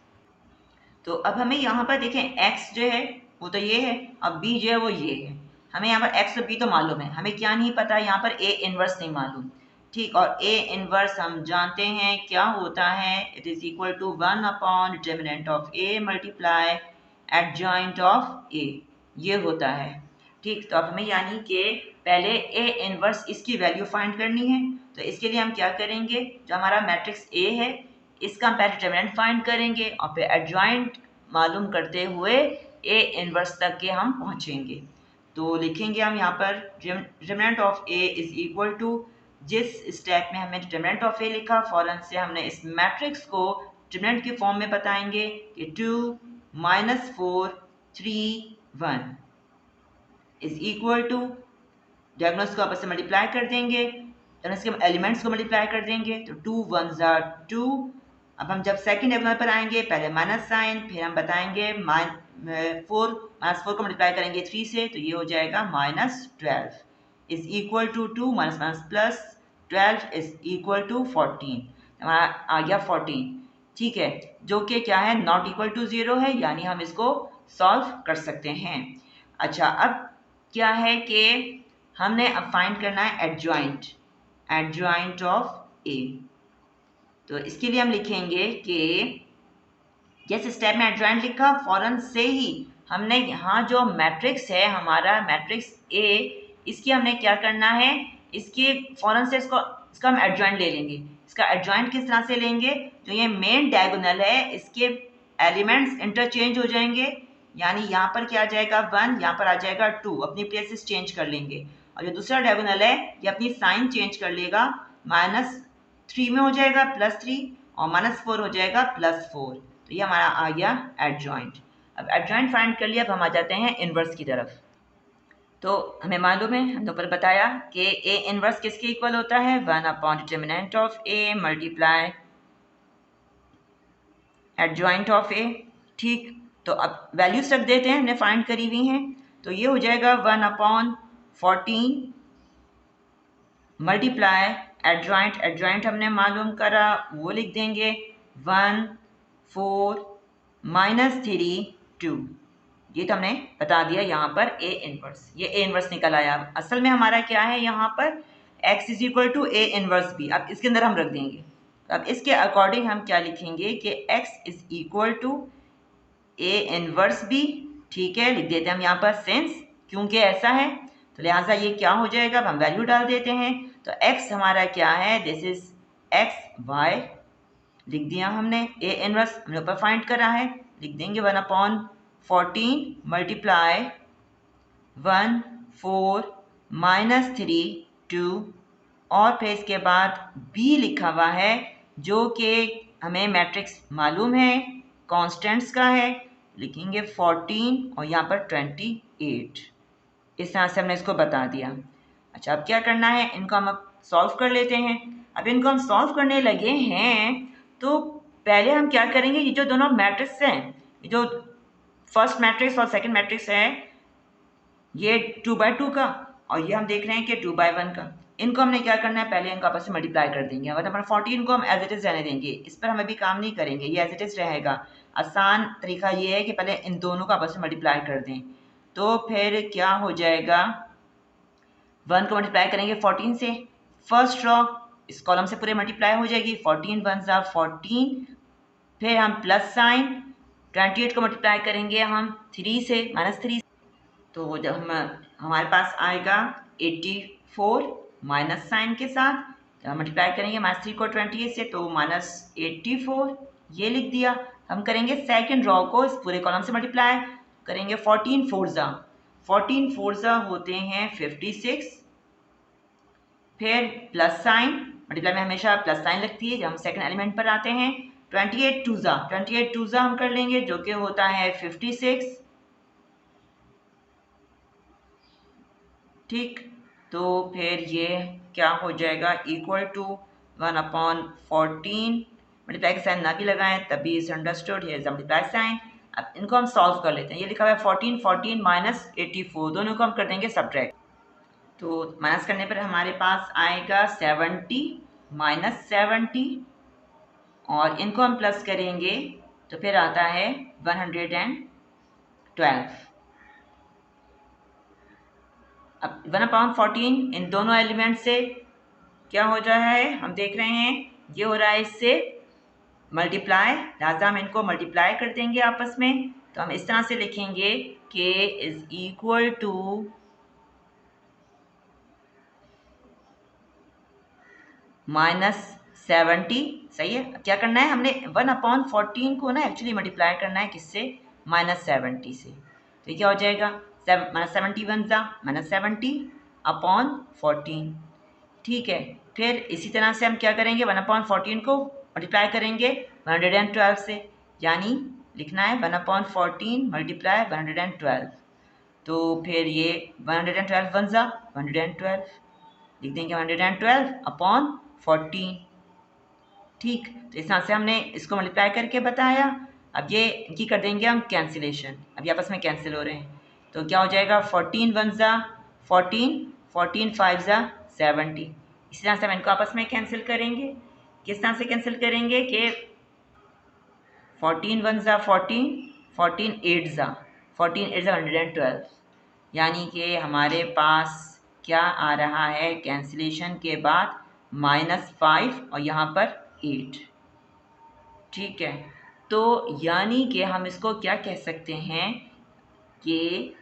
तो अब हमें यहाँ पर देखें x जो है वो तो ये है, अब b जो है वो ये है। हमें यहाँ पर x और b तो मालूम है, हमें क्या नहीं पता, यहाँ पर a इनवर्स नहीं मालूम। ठीक, और a इनवर्स हम जानते हैं क्या होता है, it is equal to 1 upon determinant of a multiply adjoint of a, ये होता है। ठीक, तो अब हमें यानी कि पहले a इनवर्स इसकी वैल्यू फाइंड करनी है। तो इसके लिए हम क्या करेंगे, जो हमारा मैट्रिक्स a है इसका हम पहले डिटर्मिनेंट फाइंड करेंगे और फिर एडजॉइंट मालूम करते हुए a इनवर्स तक के हम पहुँचेंगे। तो लिखेंगे हम यहाँ पर determinant of a is equal to, जिस स्टेप में हमने डिटर्मिनेंट ऑफ a लिखा फ़ौरन से हमने इस मैट्रिक्स को डिटर्मिनेंट के फॉर्म में बताएंगे कि 2 -4 3 1 इज इक्वल टू, डायगोनल्स को आपस से मल्टीप्लाई कर देंगे, इसके एलिमेंट्स को मल्टीप्लाई कर देंगे तो 2 1 ज़ार 2। अब हम जब सेकंड डायगोनल पर आएंगे पहले माइनस साइन, फिर हम बताएंगे -4 को मल्टीप्लाई करेंगे 3 से तो ये हो जाएगा -12 is equal to 2 minus plus 12 is equal to 14, हमारा आ गया 14। ठीक है, जो कि क्या है, नॉट इक्वल टू 0 है, यानी हम इसको सॉल्व कर सकते हैं। अच्छा, अब क्या है कि हमने अब फाइंड करना है एडजॉइंट ऑफ a। तो इसके लिए हम लिखेंगे कि जैसे स्टेप में एडजॉइंट लिखा फ़ौरन से ही हमने यहाँ जो मैट्रिक्स है हमारा मैट्रिक्स a, इसकी हमने क्या करना है, इसके फ़ौरन से इसका हम एडजॉइंट ले लेंगे। इसका एडजॉइंट किस तरह से लेंगे, जो ये मेन डायगोनल है इसके एलिमेंट्स इंटरचेंज हो जाएंगे, यानी यहाँ पर क्या आ जाएगा 1, यहाँ पर आ जाएगा 2, अपनी प्लेसेस चेंज कर लेंगे। और जो दूसरा डायगोनल है ये अपनी साइन चेंज कर लेगा, -3 में हो जाएगा +3 और -4 हो जाएगा +4। तो ये हमारा आ गया एडजॉइंट। अब एडजॉइंट फाइंड कर लिया, अब हम आ जाते हैं इन्वर्स की तरफ। तो हमें मालूम है, हमने ऊपर बताया कि a इन्वर्स किसके इक्वल होता है, 1 upon determinant of a multiply adjoint of a। ठीक, तो अब वैल्यूज रख देते हैं, हमने फाइंड करी हुई हैं, तो ये हो जाएगा 1 अपॉन 14 मल्टीप्लाई एडजॉइंट हमने मालूम करा, वो लिख देंगे 1 4 -3 2, ये तो हमने बता दिया यहाँ पर a इनवर्स, ये a इनवर्स निकल आया। असल में हमारा क्या है यहाँ पर x is equal to a inverse b, अब इसके अंदर हम रख देंगे। तो अब इसके अकॉर्डिंग हम क्या लिखेंगे कि x is equal to A inverse B, ठीक है, लिख देते हैं हम यहाँ पर सिंस, क्योंकि ऐसा है तो लिहाजा ये क्या हो जाएगा, अब हम वैल्यू डाल देते हैं। तो x हमारा क्या है, दिस इज एक्स वाई, लिख दिया हमने। ए इनवर्स हमने ऊपर फाइंड करा है, लिख देंगे 1/14 मल्टीप्लाई 1 4 -3 2, और फिर इसके बाद b लिखा हुआ है जो कि हमें मैट्रिक्स मालूम है, कॉन्स्टेंट्स का है, लिखेंगे 14 और यहाँ पर 28। इस तरह से हमने इसको बता दिया। अच्छा, अब क्या करना है, इनको हम अब सॉल्व कर लेते हैं। अब इनको हम सॉल्व करने लगे हैं तो पहले हम क्या करेंगे, ये जो दोनों मैट्रिक्स हैं, ये जो फर्स्ट मैट्रिक्स और सेकंड मैट्रिक्स है, ये 2/2 का और ये हम देख रहे हैं कि 2/1 का, इनको हमने क्या करना है, पहले इनको आपस में मल्टीप्लाई कर देंगे। मतलब 14 को हम एज इट इज़ रहने देंगे, इस पर हम अभी काम नहीं करेंगे, ये एज इट इज़ रहेगा। आसान तरीका ये है कि पहले इन दोनों को आपस में मल्टीप्लाई कर दें। तो फिर क्या हो जाएगा, 1 को मल्टीप्लाई करेंगे 14 से, फर्स्ट रॉ इस कॉलम से पूरे मल्टीप्लाई हो जाएगी, 14 1 ज़ा 14, फिर हम प्लस साइन 28 को मल्टीप्लाई करेंगे हम 3 से, -3, तो जब हम हमारे पास आएगा 84 माइनस साइन के साथ, जब हम मल्टीप्लाई करेंगे -3 को 28 से तो -84, ये लिख दिया। हम करेंगे सेकंड रॉ को इस पूरे कॉलम से मल्टीप्लाई करेंगे, 14 4 ज़ा होते हैं 56, फिर प्लस साइन, मल्टीप्लाई में हमेशा प्लस साइन लगती है जब हम सेकंड एलिमेंट पर आते हैं, 28 2 ज़ा हम कर लेंगे जो कि होता है 56, ठीक। तो फिर ये क्या हो जाएगा, इक्वल टू 1/14, मल्टीप्लाई का साइन ना भी लगाएं तभी is understood, here is multiply sign. अब इनको हम सॉल्व कर लेते हैं, ये लिखा हुआ है 14 -84, दोनों को हम कर देंगे सब्ट्रैक्ट। तो माइनस करने पर हमारे पास आएगा 70 -70, और इनको हम प्लस करेंगे तो फिर आता है 112। अब 1/14 इन दोनों एलिमेंट से क्या हो रहा है, हम देख रहे हैं ये हो रहा है इससे मल्टीप्लाई, लिहाजा हम इनको मल्टीप्लाई कर देंगे आपस में। तो हम इस तरह से लिखेंगे k इज इक्वल टू -70, सही है। क्या करना है, हमने 1/14 को ना एक्चुअली मल्टीप्लाई करना है किससे, -70 से। तो क्या हो जाएगा, -70 1 ज़ा -70/14, ठीक है। फिर इसी तरह से हम क्या करेंगे, 1/14 को मल्टीप्लाई करेंगे 112 से, यानी लिखना है 1/14 मल्टीप्लाई 112। तो फिर ये 112 1 ज़ा 112, लिख देंगे 112/14, ठीक। तो इस तरह से हमने इसको मल्टीप्लाई करके बताया। अब ये इनकी कर देंगे हम कैंसिलेशन, अब ये आपस में कैंसिल हो रहे हैं, तो क्या हो जाएगा, 14 1 ज़ा 14, 14 5 ज़ा 70। इसी तरह से हम इनको आपस में कैंसिल करेंगे। किस तरह से कैंसिल करेंगे कि 14 1 ज़ा 14, 14 8 ज़ा 112, यानी कि हमारे पास क्या आ रहा है, कैंसिलेशन के बाद -5 और यहाँ पर 8, ठीक है। तो यानी कि हम इसको क्या कह सकते हैं कि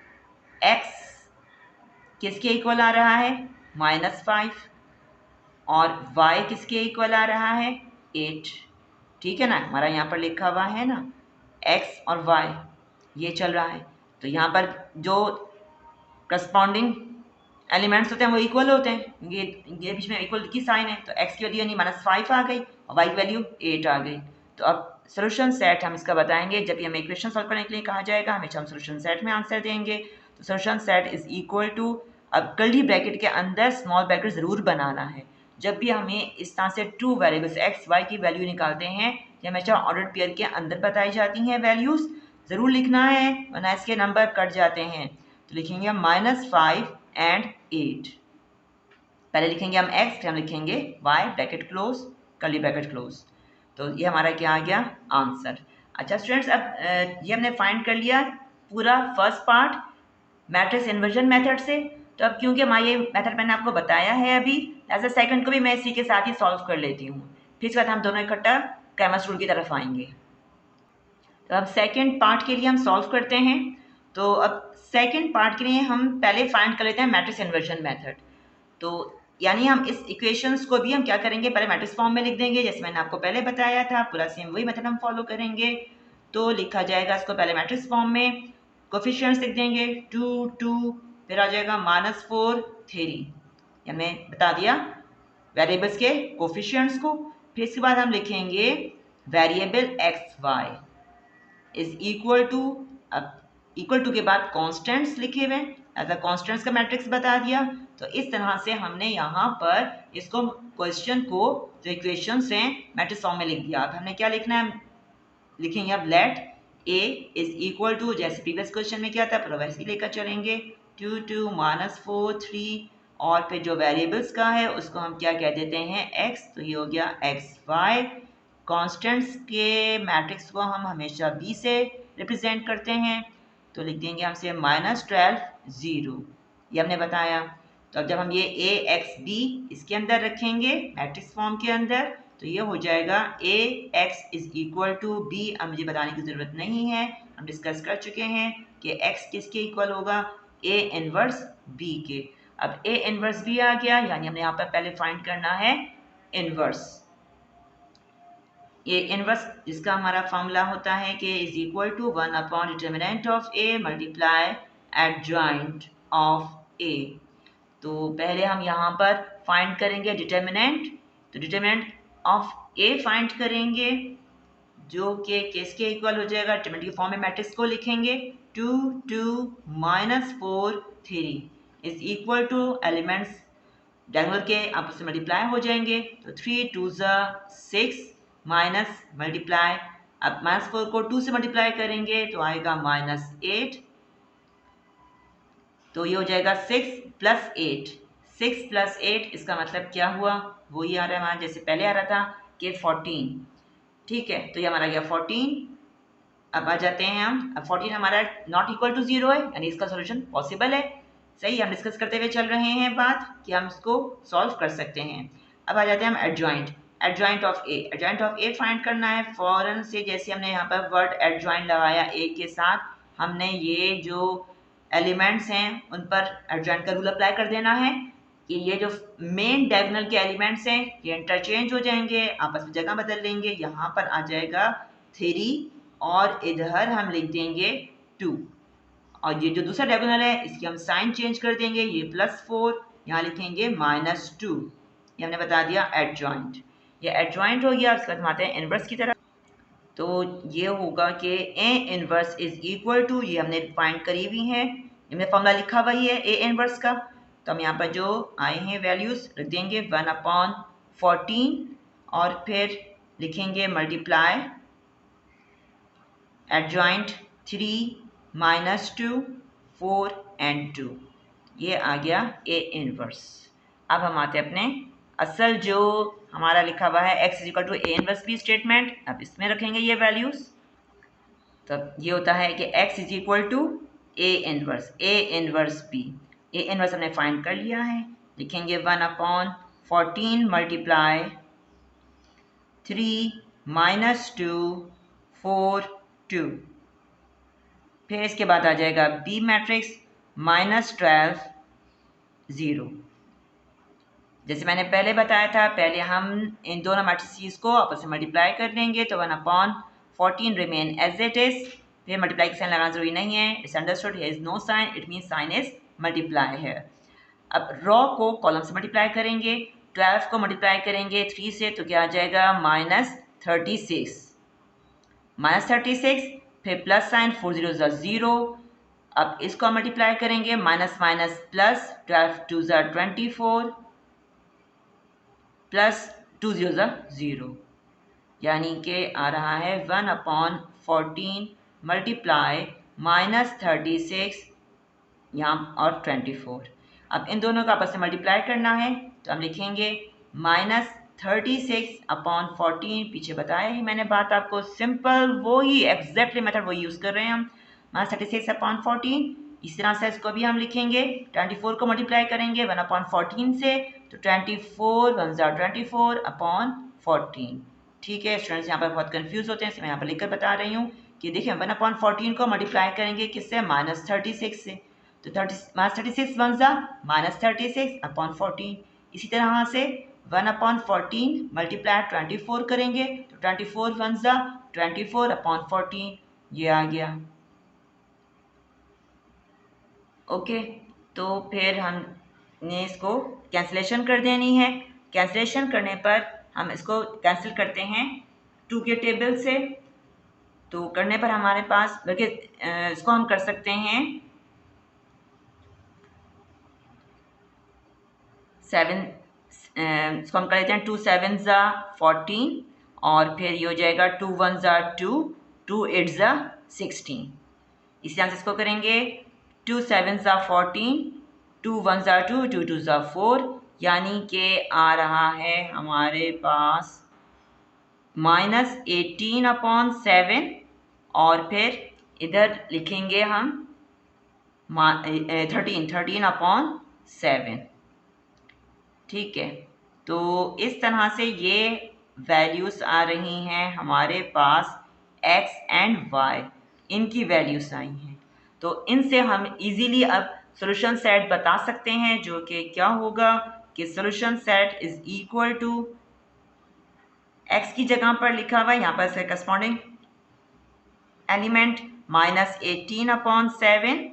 x किसके इक्वल आ रहा है, -5, और y किसके इक्वल आ रहा है, 8, ठीक है ना। हमारा यहाँ पर लिखा हुआ है ना x और y, ये चल रहा है। तो यहाँ पर जो करस्पॉन्डिंग एलिमेंट्स होते हैं वो इक्वल होते हैं, ये बीच में इक्वल की साइन है, तो x की वैल्यू यानी -5 आ गई और y की वैल्यू 8 आ गई। तो अब सोल्यूशन सेट हम इसका बताएंगे, जब भी हमें इक्वेशन सॉल्व करने के लिए कहा जाएगा हमेशा हम सोल्यूशन सेट में आंसर देंगे। तो solution set is equal to, अब कर्ली ब्रैकेट के अंदर स्मॉल ब्रैकेट ज़रूर बनाना है। जब भी हमें इस तरह से टू वेरिएबल्स x y की वैल्यू निकालते हैं, ये हमेशा ऑर्डर्ड पेयर के अंदर बताई जाती हैं वैल्यूज़, ज़रूर लिखना है वरना इसके नंबर कट जाते हैं। तो लिखेंगे हम -5 एंड 8, पहले लिखेंगे हम x, फिर हम लिखेंगे y, bracket close, curly bracket close. तो ये हमारा क्या आ गया, आंसर। अच्छा स्टूडेंट्स, अब ये हमने फाइंड कर लिया पूरा first part matrix inversion method से। तो अब क्योंकि हमारा ये मेथड मैंने आपको बताया है अभी, एज अ सेकंड को भी मैं इसी के साथ ही सॉल्व कर लेती हूँ, फिर इसके बाद हम दोनों इकट्ठा क्रैमर्स रूल की तरफ आएंगे। तो अब सेकंड पार्ट के लिए हम सॉल्व करते हैं। तो अब सेकंड पार्ट के लिए हम पहले फाइंड कर लेते हैं मैट्रिक्स इन्वर्जन मेथड। तो यानी हम इस इक्वेशंस को भी हम क्या करेंगे, पहले मैट्रिक्स फॉर्म में लिख देंगे, जैसे मैंने आपको पहले बताया था, पूरा सेम वही मेथड हम फॉलो करेंगे। तो लिखा जाएगा इसको पहले मैट्रिक्स फॉर्म में, कोफिशिएंट्स लिख देंगे 2 2, फिर आ जाएगा -4 3, हमने बता दिया वेरिएबल्स के कोफिशिएंट्स को। फिर इसके बाद हम लिखेंगे variable X Y is equal to, अब इक्वल टू के बाद कॉन्स्टेंट्स लिखे हुए एज अ कॉन्स्टेंट्स का मैट्रिक्स बता दिया। तो इस तरह से हमने यहाँ पर इसको क्वेश्चन को जो इक्वेशंस हैं मैट्रिक्स फॉर्म में लिख दिया। अब हमने क्या लिखना है, लिखेंगे अब let A is equal to, जैसे प्रीवियस क्वेश्चन में क्या था पूरा वैसे ही लेकर चलेंगे, 2 2 -4 3, और फिर जो वेरिएबल्स का है उसको हम क्या कह देते हैं x, तो ये हो गया एक्स वाई। कॉन्स्टेंट्स के मैट्रिक्स को हम हमेशा b से रिप्रेजेंट करते हैं, तो लिख देंगे हमसे -12 0, ये हमने बताया। तो अब जब हम ये a x b इसके अंदर रखेंगे मैट्रिक्स फॉर्म के अंदर, तो ये हो जाएगा a x is equal to b। अब मुझे बताने की ज़रूरत नहीं है, हम डिस्कस कर चुके हैं कि x किसके इक्वल होगा, a इनवर्स b के। अब a इनवर्स b आ गया, यानी हमने यहाँ पर पहले फाइंड करना है इनवर्स। ये इनवर्स जिसका हमारा फॉर्मूला होता है कि is equal to 1 upon determinant of a multiply adjoint of a। तो पहले हम यहाँ पर फाइंड करेंगे डिटर्मिनेंट, तो डिटर्मिनेंट ऑफ a फाइंड करेंगे जो कि किसके इक्वल हो जाएगा, डिटर्मिनेंट के फॉर्म में मैट्रिक्स को लिखेंगे 2 2 -4 3 is equal two elements diagonal के आपस में मल्टीप्लाई हो जाएंगे, तो 3 2 6 माइनस मल्टीप्लाई, अब -4 को 2 से मल्टीप्लाई करेंगे तो आएगा -8, तो ये हो जाएगा 6 + 8, 6 + 8 इसका मतलब क्या हुआ, वही आ रहा है हमारा जैसे पहले आ रहा था कि 14, ठीक है। तो ये हमारा गया 14। अब आ जाते हैं हम, अब 14 हमारा नॉट इक्वल टू 0 है, यानी इसका सोल्यूशन पॉसिबल है, सही। हम डिस्कस करते हुए चल रहे हैं बात कि हम इसको सॉल्व कर सकते हैं। अब आ जाते हैं हम adjoint, adjoint of A, adjoint of A find करना है फौरन से। जैसे हमने यहाँ पर वर्ड एडजॉइंट लगाया ए के साथ, हमने ये जो एलिमेंट्स हैं उन पर एडजॉइंट का रूल अप्लाई कर देना है कि ये जो मेन डायगोनल के एलिमेंट्स हैं ये इंटरचेंज हो जाएंगे, आपस में जगह बदल लेंगे। यहाँ पर आ जाएगा 3 और इधर हम लिख देंगे 2, और ये जो दूसरा डायगोनल है इसकी हम साइन चेंज कर देंगे, ये +4, यहाँ लिखेंगे -2, ये हमने बता दिया एडजॉइंट। ये एडजॉइंट हो गया। उसके बाद हम आते हैं इनवर्स की तरफ। तो ये होगा कि A inverse is equal to, ये हमने फाइंड करी हुई है, हमने फॉर्मूला लिखा हुआ ही है ए इनवर्स का। तो हम यहाँ पर जो आए हैं वैल्यूज़ रख देंगे 1/14, और फिर लिखेंगे मल्टीप्लाई एडजॉइंट 3 -2 4 एंड 2, ये आ गया ए इनवर्स। अब हम आते हैं अपने असल जो हमारा लिखा हुआ है x equal to A inverse B statement, अब इसमें रखेंगे ये वैल्यूज़। तब ये होता है कि x is equal to A inverse B, A inverse हमने फाइंड कर लिया है, लिखेंगे 1/14 मल्टीप्लाई 3 -2 4 2, फिर इसके बाद आ जाएगा बी मैट्रिक्स -12 0। जैसे मैंने पहले बताया था, पहले हम इन दोनों मैट्रिसेस को आपस में मल्टीप्लाई कर देंगे, तो 1/14 रिमेन एज इट इज, फिर मल्टीप्लाई का साइन लगाना जरूरी नहीं है, it's understood here is no sign, it means sign is multiply है। अब रॉ को कॉलम से मल्टीप्लाई करेंगे, 12 को मल्टीप्लाई करेंगे 3 से, तो क्या आ जाएगा -36, फिर प्लस साइन 4 0 0। अब इसको मल्टीप्लाई करेंगे माइनस माइनस प्लस, 12 2 24 प्लस 2 0 0, यानी कि आ रहा है 1/14 मल्टीप्लाई -36 यहाँ और 24। अब इन दोनों का आपस में मल्टीप्लाई करना है, तो हम लिखेंगे -36/14, पीछे बताया ही मैंने बात आपको, सिंपल वही एग्जैक्टली मेथड वही यूज़ कर रहे हैं हम, -36/14। इस तरह से इसको भी हम लिखेंगे, 24 को मल्टीप्लाई करेंगे 1/14 से, तो 24 1 24/14। ठीक है स्टूडेंट्स, यहाँ पर बहुत कंफ्यूज होते हैं, इसलिए मैं यहाँ पर लिखकर बता रही हूँ कि देखिए 1/14 को मल्टीप्लाई करेंगे किससे, -36 से, तो -36 वन ज़ा -36/14। इसी तरह से 1/14 मल्टीप्लाई 24 करेंगे तो 24 वन ज़ा 24/14, ये आ गया। ओके, तो फिर हमने इसको कैंसिलेशन कर देनी है। कैंसिलेशन करने पर हम इसको कैंसिल करते हैं 2 के टेबल से, तो करने पर हमारे पास बल्कि इसको हम कर सकते हैं 7, इसको हम कर लेते हैं 2 7 ज़ा 14 और फिर ये हो जाएगा 2 1 ज़ा 2, 2 8 ज़ा 16। इस तरह से इसको करेंगे 2 7 ज़ा 14, 2 1 ज़ा 2, 2 2 ज़ा 4, यानी कि आ रहा है हमारे पास -18/7 और फिर इधर लिखेंगे हम 13/7। ठीक है, तो इस तरह से ये वैल्यूज़ आ रही हैं हमारे पास x एंड y, इनकी वैल्यूज़ आई हैं। तो इनसे हम इजीली अब सॉल्यूशन सेट बता सकते हैं, जो कि क्या होगा कि solution set is equal to x की जगह पर लिखा हुआ है यहाँ पर इसका करस्पॉन्डिंग एलिमेंट -18/7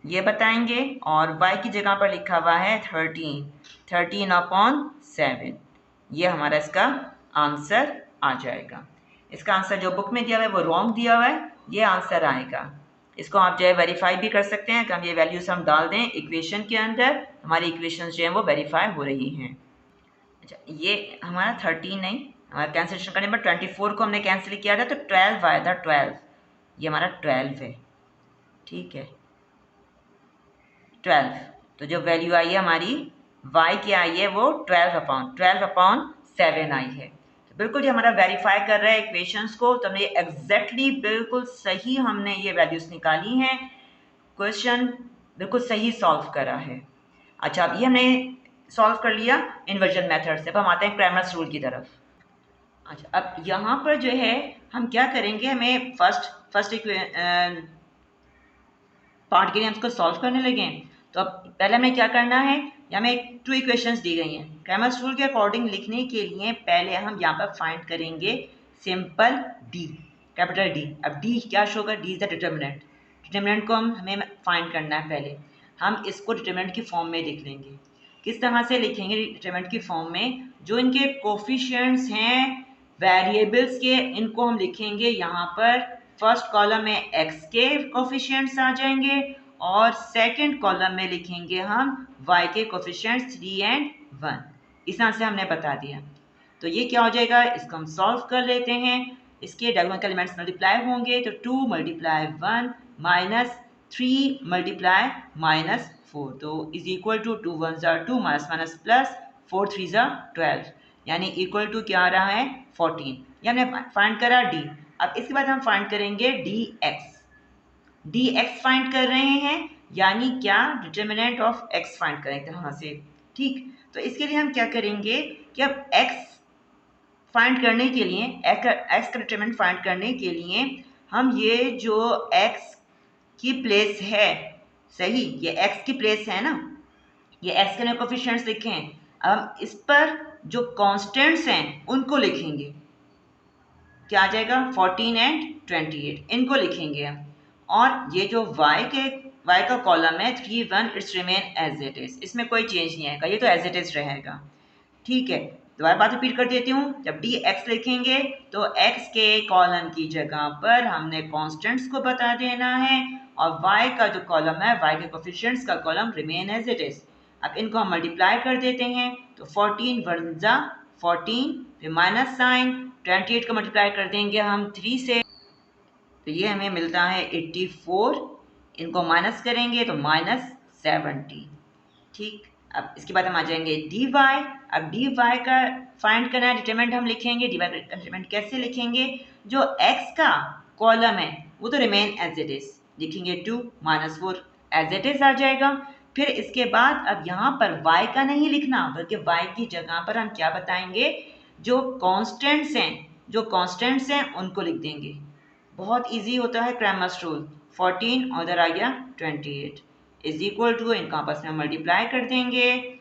ये बताएंगे, और y की जगह पर लिखा हुआ है 13/7। ये हमारा इसका आंसर आ जाएगा। इसका आंसर जो बुक में दिया हुआ है वो रॉन्ग दिया हुआ है, ये आंसर आएगा। इसको आप जो है वेरीफाई भी कर सकते हैं कि हम ये वैल्यूज हम डाल दें इक्वेशन के अंदर, हमारी इक्वेशन जो है वो वेरीफाई हो रही हैं। अच्छा, ये हमारा 13 नहीं, हमारा कैंसिलेशन करने पर 24 को हमने कैंसिल किया था तो 12 आया था, 12, ये हमारा 12 है। ठीक है, 12, तो जो वैल्यू आई है हमारी y की आई है वो 12/7 आई है। तो बिल्कुल ये हमारा वेरीफाई कर रहा है इक्वेशंस को, तो हमने एग्जैक्टली बिल्कुल सही हमने ये वैल्यूज निकाली हैं, क्वेश्चन बिल्कुल सही सॉल्व करा है। अच्छा, अब ये हमने सॉल्व कर लिया इन्वर्जन मेथड से, अब हम आते हैं क्रैमर्स रूल की तरफ। अच्छा, अब यहाँ पर जो है हम क्या करेंगे, हमें फर्स्ट पार्ट के लिए हम इसको सॉल्व करने लगे, तो अब पहले हमें क्या करना है, हमें 2 इक्वेशंस दी गई हैं। क्रैमर्स रूल के अकॉर्डिंग लिखने के लिए पहले हम यहाँ पर फाइंड करेंगे सिंपल डी, कैपिटल डी। अब डी क्या शो होगा, D is the determinant. Determinant को हमें फाइंड करना है। पहले हम इसको डिटर्मिनेंट की फॉर्म में लिख लेंगे। किस तरह से लिखेंगे डिटर्मिनेंट की फॉर्म में, जो इनके कोफिशिएंट्स हैं वेरिएबल्स के, इनको हम लिखेंगे यहाँ पर फर्स्ट कॉलम में x के कोफिशिएंट्स आ जाएंगे और सेकंड कॉलम में लिखेंगे हम y के कोफिशिएंट्स 3 एंड 1। इस तरह से हमने बता दिया। तो ये क्या हो जाएगा, इसको हम सॉल्व कर लेते हैं। इसके डायगोनल एलिमेंट्स मल्टीप्लाई होंगे तो 2 × 1 -3 × -4, तो इज इक्वल टू 2 1 ज़ा 2 माइनस प्लस 4 3 ज़ा 12, यानी इक्वल टू क्या आ रहा है 14। ये हमने फाइंड करा डी। अब इसके बाद हम फाइंड करेंगे डी एक्स फाइंड कर रहे हैं, यानी क्या डिटर्मिनेंट ऑफ एक्स फाइंड करें तरह से। ठीक, तो इसके लिए हम क्या करेंगे कि अब एक्स फाइंड करने के लिए, एक्स का डिटर्मिनेंट फाइंड करने के लिए हम ये जो एक्स की प्लेस है, सही ये एक्स की प्लेस है ना, ये एक्स के कोफिशिएंट्स लिखे हैं। अब हम इस पर जो कांस्टेंट्स हैं उनको लिखेंगे, क्या आ जाएगा 14 एंड 28, इनको लिखेंगे हम। और ये जो y का कॉलम है 3 1, it's remain as it is, इसमें कोई चेंज नहीं आएगा, ये तो एज इट इज रहेगा। ठीक है, दोबारा बात रिपीट कर देती हूँ। जब डी एक्स लिखेंगे तो x के कॉलम की जगह पर हमने कांस्टेंट्स को बता देना है, और y का जो कॉलम है y के कोफिशिएंट्स का column remain as it is. अब इनको हम मल्टीप्लाई कर देते हैं तो 14 1 ज़ा 14, फिर माइनस साइन, 28 को मल्टीप्लाई कर देंगे हम 3 से, तो ये हमें मिलता है 84। इनको माइनस करेंगे तो -70। ठीक, अब इसके बाद हम आ जाएंगे dy। अब dy का फाइंड करना है, डिटरमिनेंट हम लिखेंगे। dy का डिटरमिनेंट कैसे लिखेंगे, जो x का कॉलम है वो तो रिमेन एज इट इज, लिखेंगे 2 -4 एज इट इज आ जाएगा। फिर इसके बाद अब यहाँ पर y का नहीं लिखना, बल्कि y की जगह पर हम क्या बताएंगे, जो कांस्टेंट्स हैं उनको लिख देंगे। बहुत इजी होता है क्रैमर्स रूल। 14 और उधर आ गया 28 इज इक्वल टू, इनको आपस में मल्टीप्लाई कर देंगे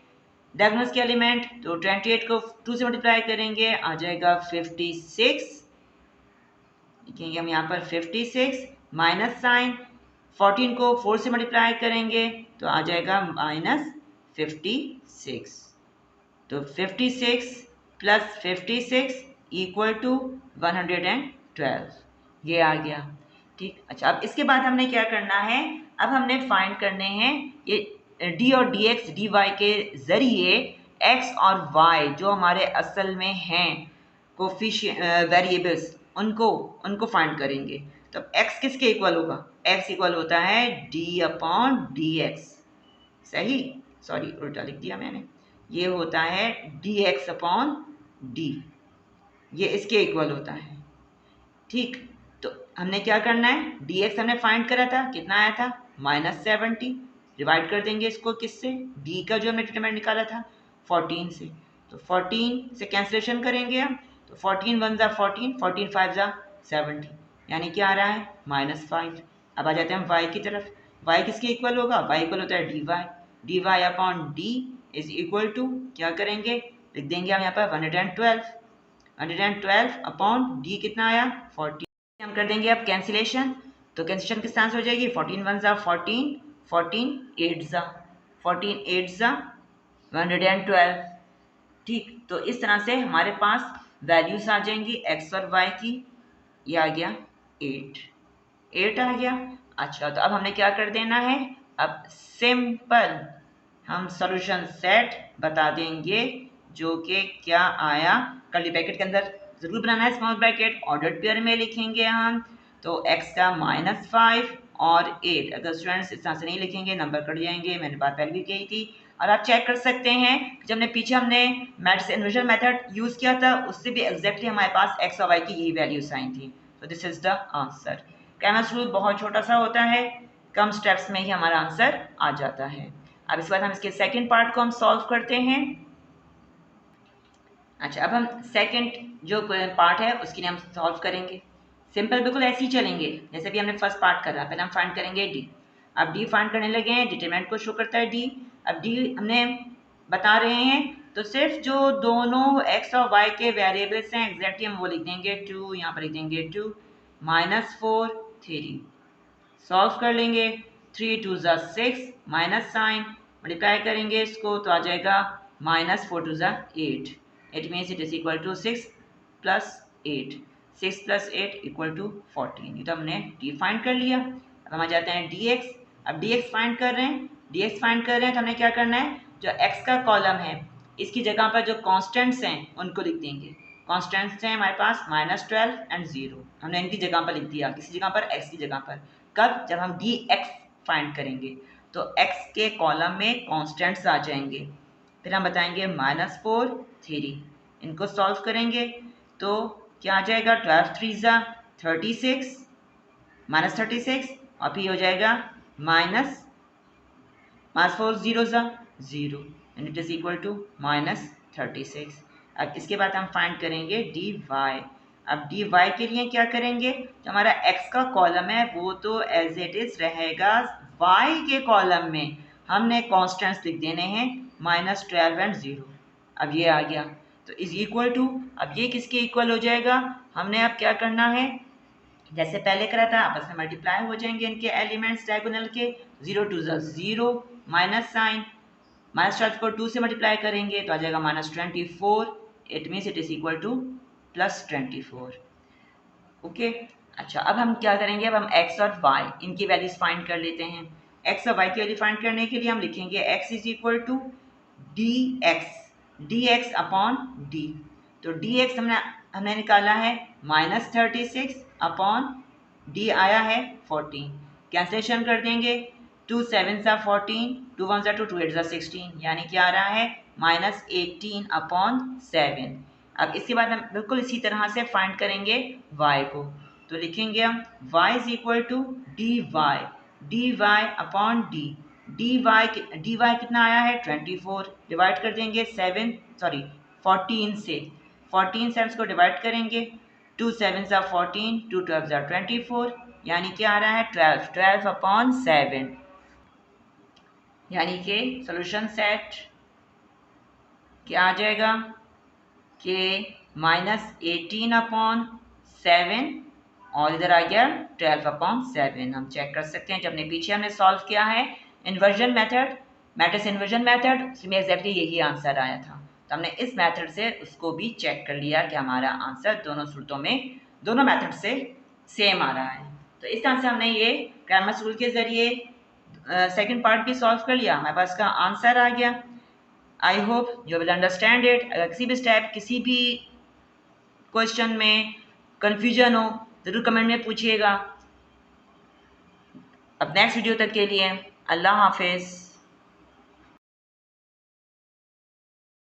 डायगोनल्स के एलिमेंट, तो 28 को 2 से मल्टीप्लाई करेंगे आ जाएगा 56, लिखेंगे हम यहाँ पर 56 माइनस साइन, 14 को 4 से मल्टीप्लाई करेंगे तो आ जाएगा -56, तो 56 प्लस 56 इक्वल टू 112, ये आ गया। ठीक, अच्छा अब इसके बाद हमने क्या करना है, अब हमने फाइंड करने हैं ये डी और डी एक्स डी वाई के ज़रिए एक्स और वाई जो हमारे असल में हैं कोफिशिएंट वेरिएबल्स, उनको फाइंड करेंगे। तो एक्स किसके इक्वल होगा, एक्स इक्वल होता है डी अपॉन डी एक्स, सही, सॉरी उल्टा लिख दिया मैंने, ये होता है डी एक्स अपॉन डी, ये इसके इक्वल होता है। ठीक, तो हमने क्या करना है, डी एक्स हमने फाइंड करा था, कितना आया था -70, डिवाइड कर देंगे इसको किससे, डी का जो हमने डिटरमिनेंट निकाला था 14 से, तो 14 से कैंसिलेशन करेंगे हम, तो 14 1 ज़ा 14, 14 5 ज़ा 70, यानी क्या आ रहा है -5। अब आ जाते हैं हम वाई की तरफ, वाई किसके इक्वल होगा, वाई इक्वल होता है D Y upon D is equal to, क्या करेंगे लिख देंगे हम यहाँ पर 112 अपॉन डी कितना आया 40, हम कर देंगे अब कैंसिलेशन, तो कैंसिलेशन किस तरह से हो जाएगी, 14 1 ज़ा 14, 14 8 ज़ा 112। ठीक, तो इस तरह से हमारे पास वैल्यूज आ जाएंगी एक्स और वाई की, ये आ गया 8 आ गया। अच्छा, तो अब हमने क्या कर देना है, अब सिंपल हम सॉल्यूशन सेट बता देंगे जो कि क्या आया, कर्ली ब्रैकेट के अंदर ज़रूर बनाना है स्मॉल ब्रैकेट, ऑर्डर्ड पेयर में लिखेंगे हम, तो x का -5 और 8, अगर स्टूडेंट्स इस तरह से नहीं लिखेंगे नंबर कट जाएंगे, मैंने बात पहले भी कही थी। और आप चेक कर सकते हैं जब हमने पीछे हमने मैथ्स इन्वर्जन मेथड यूज़ किया था उससे भी एग्जैक्टली हमारे पास x और y की यही वैल्यूज आई थी, तो this is the answer. Cramer's rule बहुत छोटा सा होता है, कम स्टेप्स में ही हमारा आंसर आ जाता है। अब इसके बाद हम इसके सेकेंड पार्ट को हम सॉल्व करते हैं। अच्छा, अब हम सेकंड जो पार्ट है उसके लिए हम सॉल्व करेंगे, सिंपल बिल्कुल ऐसे ही चलेंगे जैसे भी हमने फर्स्ट पार्ट करा, पहले हम फाइंड करेंगे डी, अब डी फाइंड करने लगे हैं, डिटरमिनेंट को शो करता है डी, अब डी हमने बता रहे हैं तो सिर्फ जो दोनों एक्स और वाई के वेरिएबल्स हैं एग्जैक्टली हम वो लिख देंगे 2, यहाँ पर लिख देंगे 2 -4 3, सॉल्व कर लेंगे, 3 2 ज़ा 6 माइनस साइन, मल्टीप्लाई करेंगे इसको तो आ जाएगा -4 2 ज़ा 8, it means it is equal to 6 + 8, 6 + 8 = 14, ये तो हमने डी फाइंड कर लिया। अब हम आ जाते हैं डी एक्स, अब डी एक्स फाइंड कर रहे हैं, तो हमने क्या करना है, जो एक्स का कॉलम है इसकी जगह पर जो कॉन्स्टेंट्स हैं उनको लिख देंगे, कॉन्स्टेंट्स हैं हमारे पास -12 एंड 0, हमने इनकी जगह पर लिख दिया, किसी जगह पर एक्स की जगह पर, कब, जब हम डी एक्स फाइंड करेंगे तो एक्स के कॉलम में कॉन्स्टेंट्स आ जाएंगे, फिर हम बताएंगे -4 3, इनको सॉल्व करेंगे तो क्या आ जाएगा, 12 3 ज़ा 36 -36 और फिर हो जाएगा -4 0 ज़ा 0 and it is equal to -36। अब इसके बाद हम फाइंड करेंगे डी वाई, अब डी वाई के लिए क्या करेंगे, जो हमारा एक्स का कॉलम है वो तो एज इट इज़ रहेगा, वाई के कॉलम में हमने कॉन्स्टेंट्स लिख देने हैं -12 एंड 0, अब ये आ गया तो इज इक्वल टू, अब ये किसके इक्वल हो जाएगा, हमने अब क्या करना है जैसे पहले करा था आपस में मल्टीप्लाई हो जाएंगे इनके एलिमेंट्स डायगोनल के, 0 2 ज़ा 0 माइनस साइन, -12 को 2 से मल्टीप्लाई करेंगे तो आ जाएगा -24, it means it is equal to +24। Okay, अच्छा अब हम क्या करेंगे, अब हम x और y इनकी वैल्यूज फाइंड कर लेते हैं। x और y की वैल्यू फाइंड करने के लिए हम लिखेंगे x is equal to dx upon d, तो dx हमने निकाला है -36 अपॉन d आया है 14, कैंसिलेशन कर देंगे, 2 7 ज़ा 14, 2 1 ज़ा 2, 2 8 ज़ा 16, यानी क्या आ रहा है -18 अपॉन 7। अब इसके बाद हम बिल्कुल इसी तरह से फाइंड करेंगे y को, तो लिखेंगे हम y is equal to dy upon d, dy कितना आया है 24, डिवाइड कर देंगे 14 से, 14 से हम इसको डिवाइड करेंगे, 2 7 ज़ा 14, 2 12 ज़ा 24, यानी क्या आ रहा है 12, 12/7, यानी कि सोल्यूशन सेट क्या आ जाएगा कि -18/7 और इधर आ गया 12/7। हम चेक कर सकते हैं, जब पीछे हमने सॉल्व किया है inversion method, matrix inversion method, उसमें एग्जैक्टली यही आंसर आया था। तो हमने इस मेथड से उसको भी चेक कर लिया कि हमारा आंसर दोनों सूरतों में, दोनों मेथड से सेम आ रहा है। तो इस तरह से हमने ये क्रैमर्स रूल के ज़रिए सेकंड पार्ट भी सॉल्व कर लिया, हमारे पास का आंसर आ गया। I hope you will understand it. अगर किसी भी स्टेप, किसी भी क्वेश्चन में कन्फ्यूजन हो ज़रूर कमेंट में पूछिएगा। अब नेक्स्ट वीडियो तक के लिए अल्लाह हाफिज़।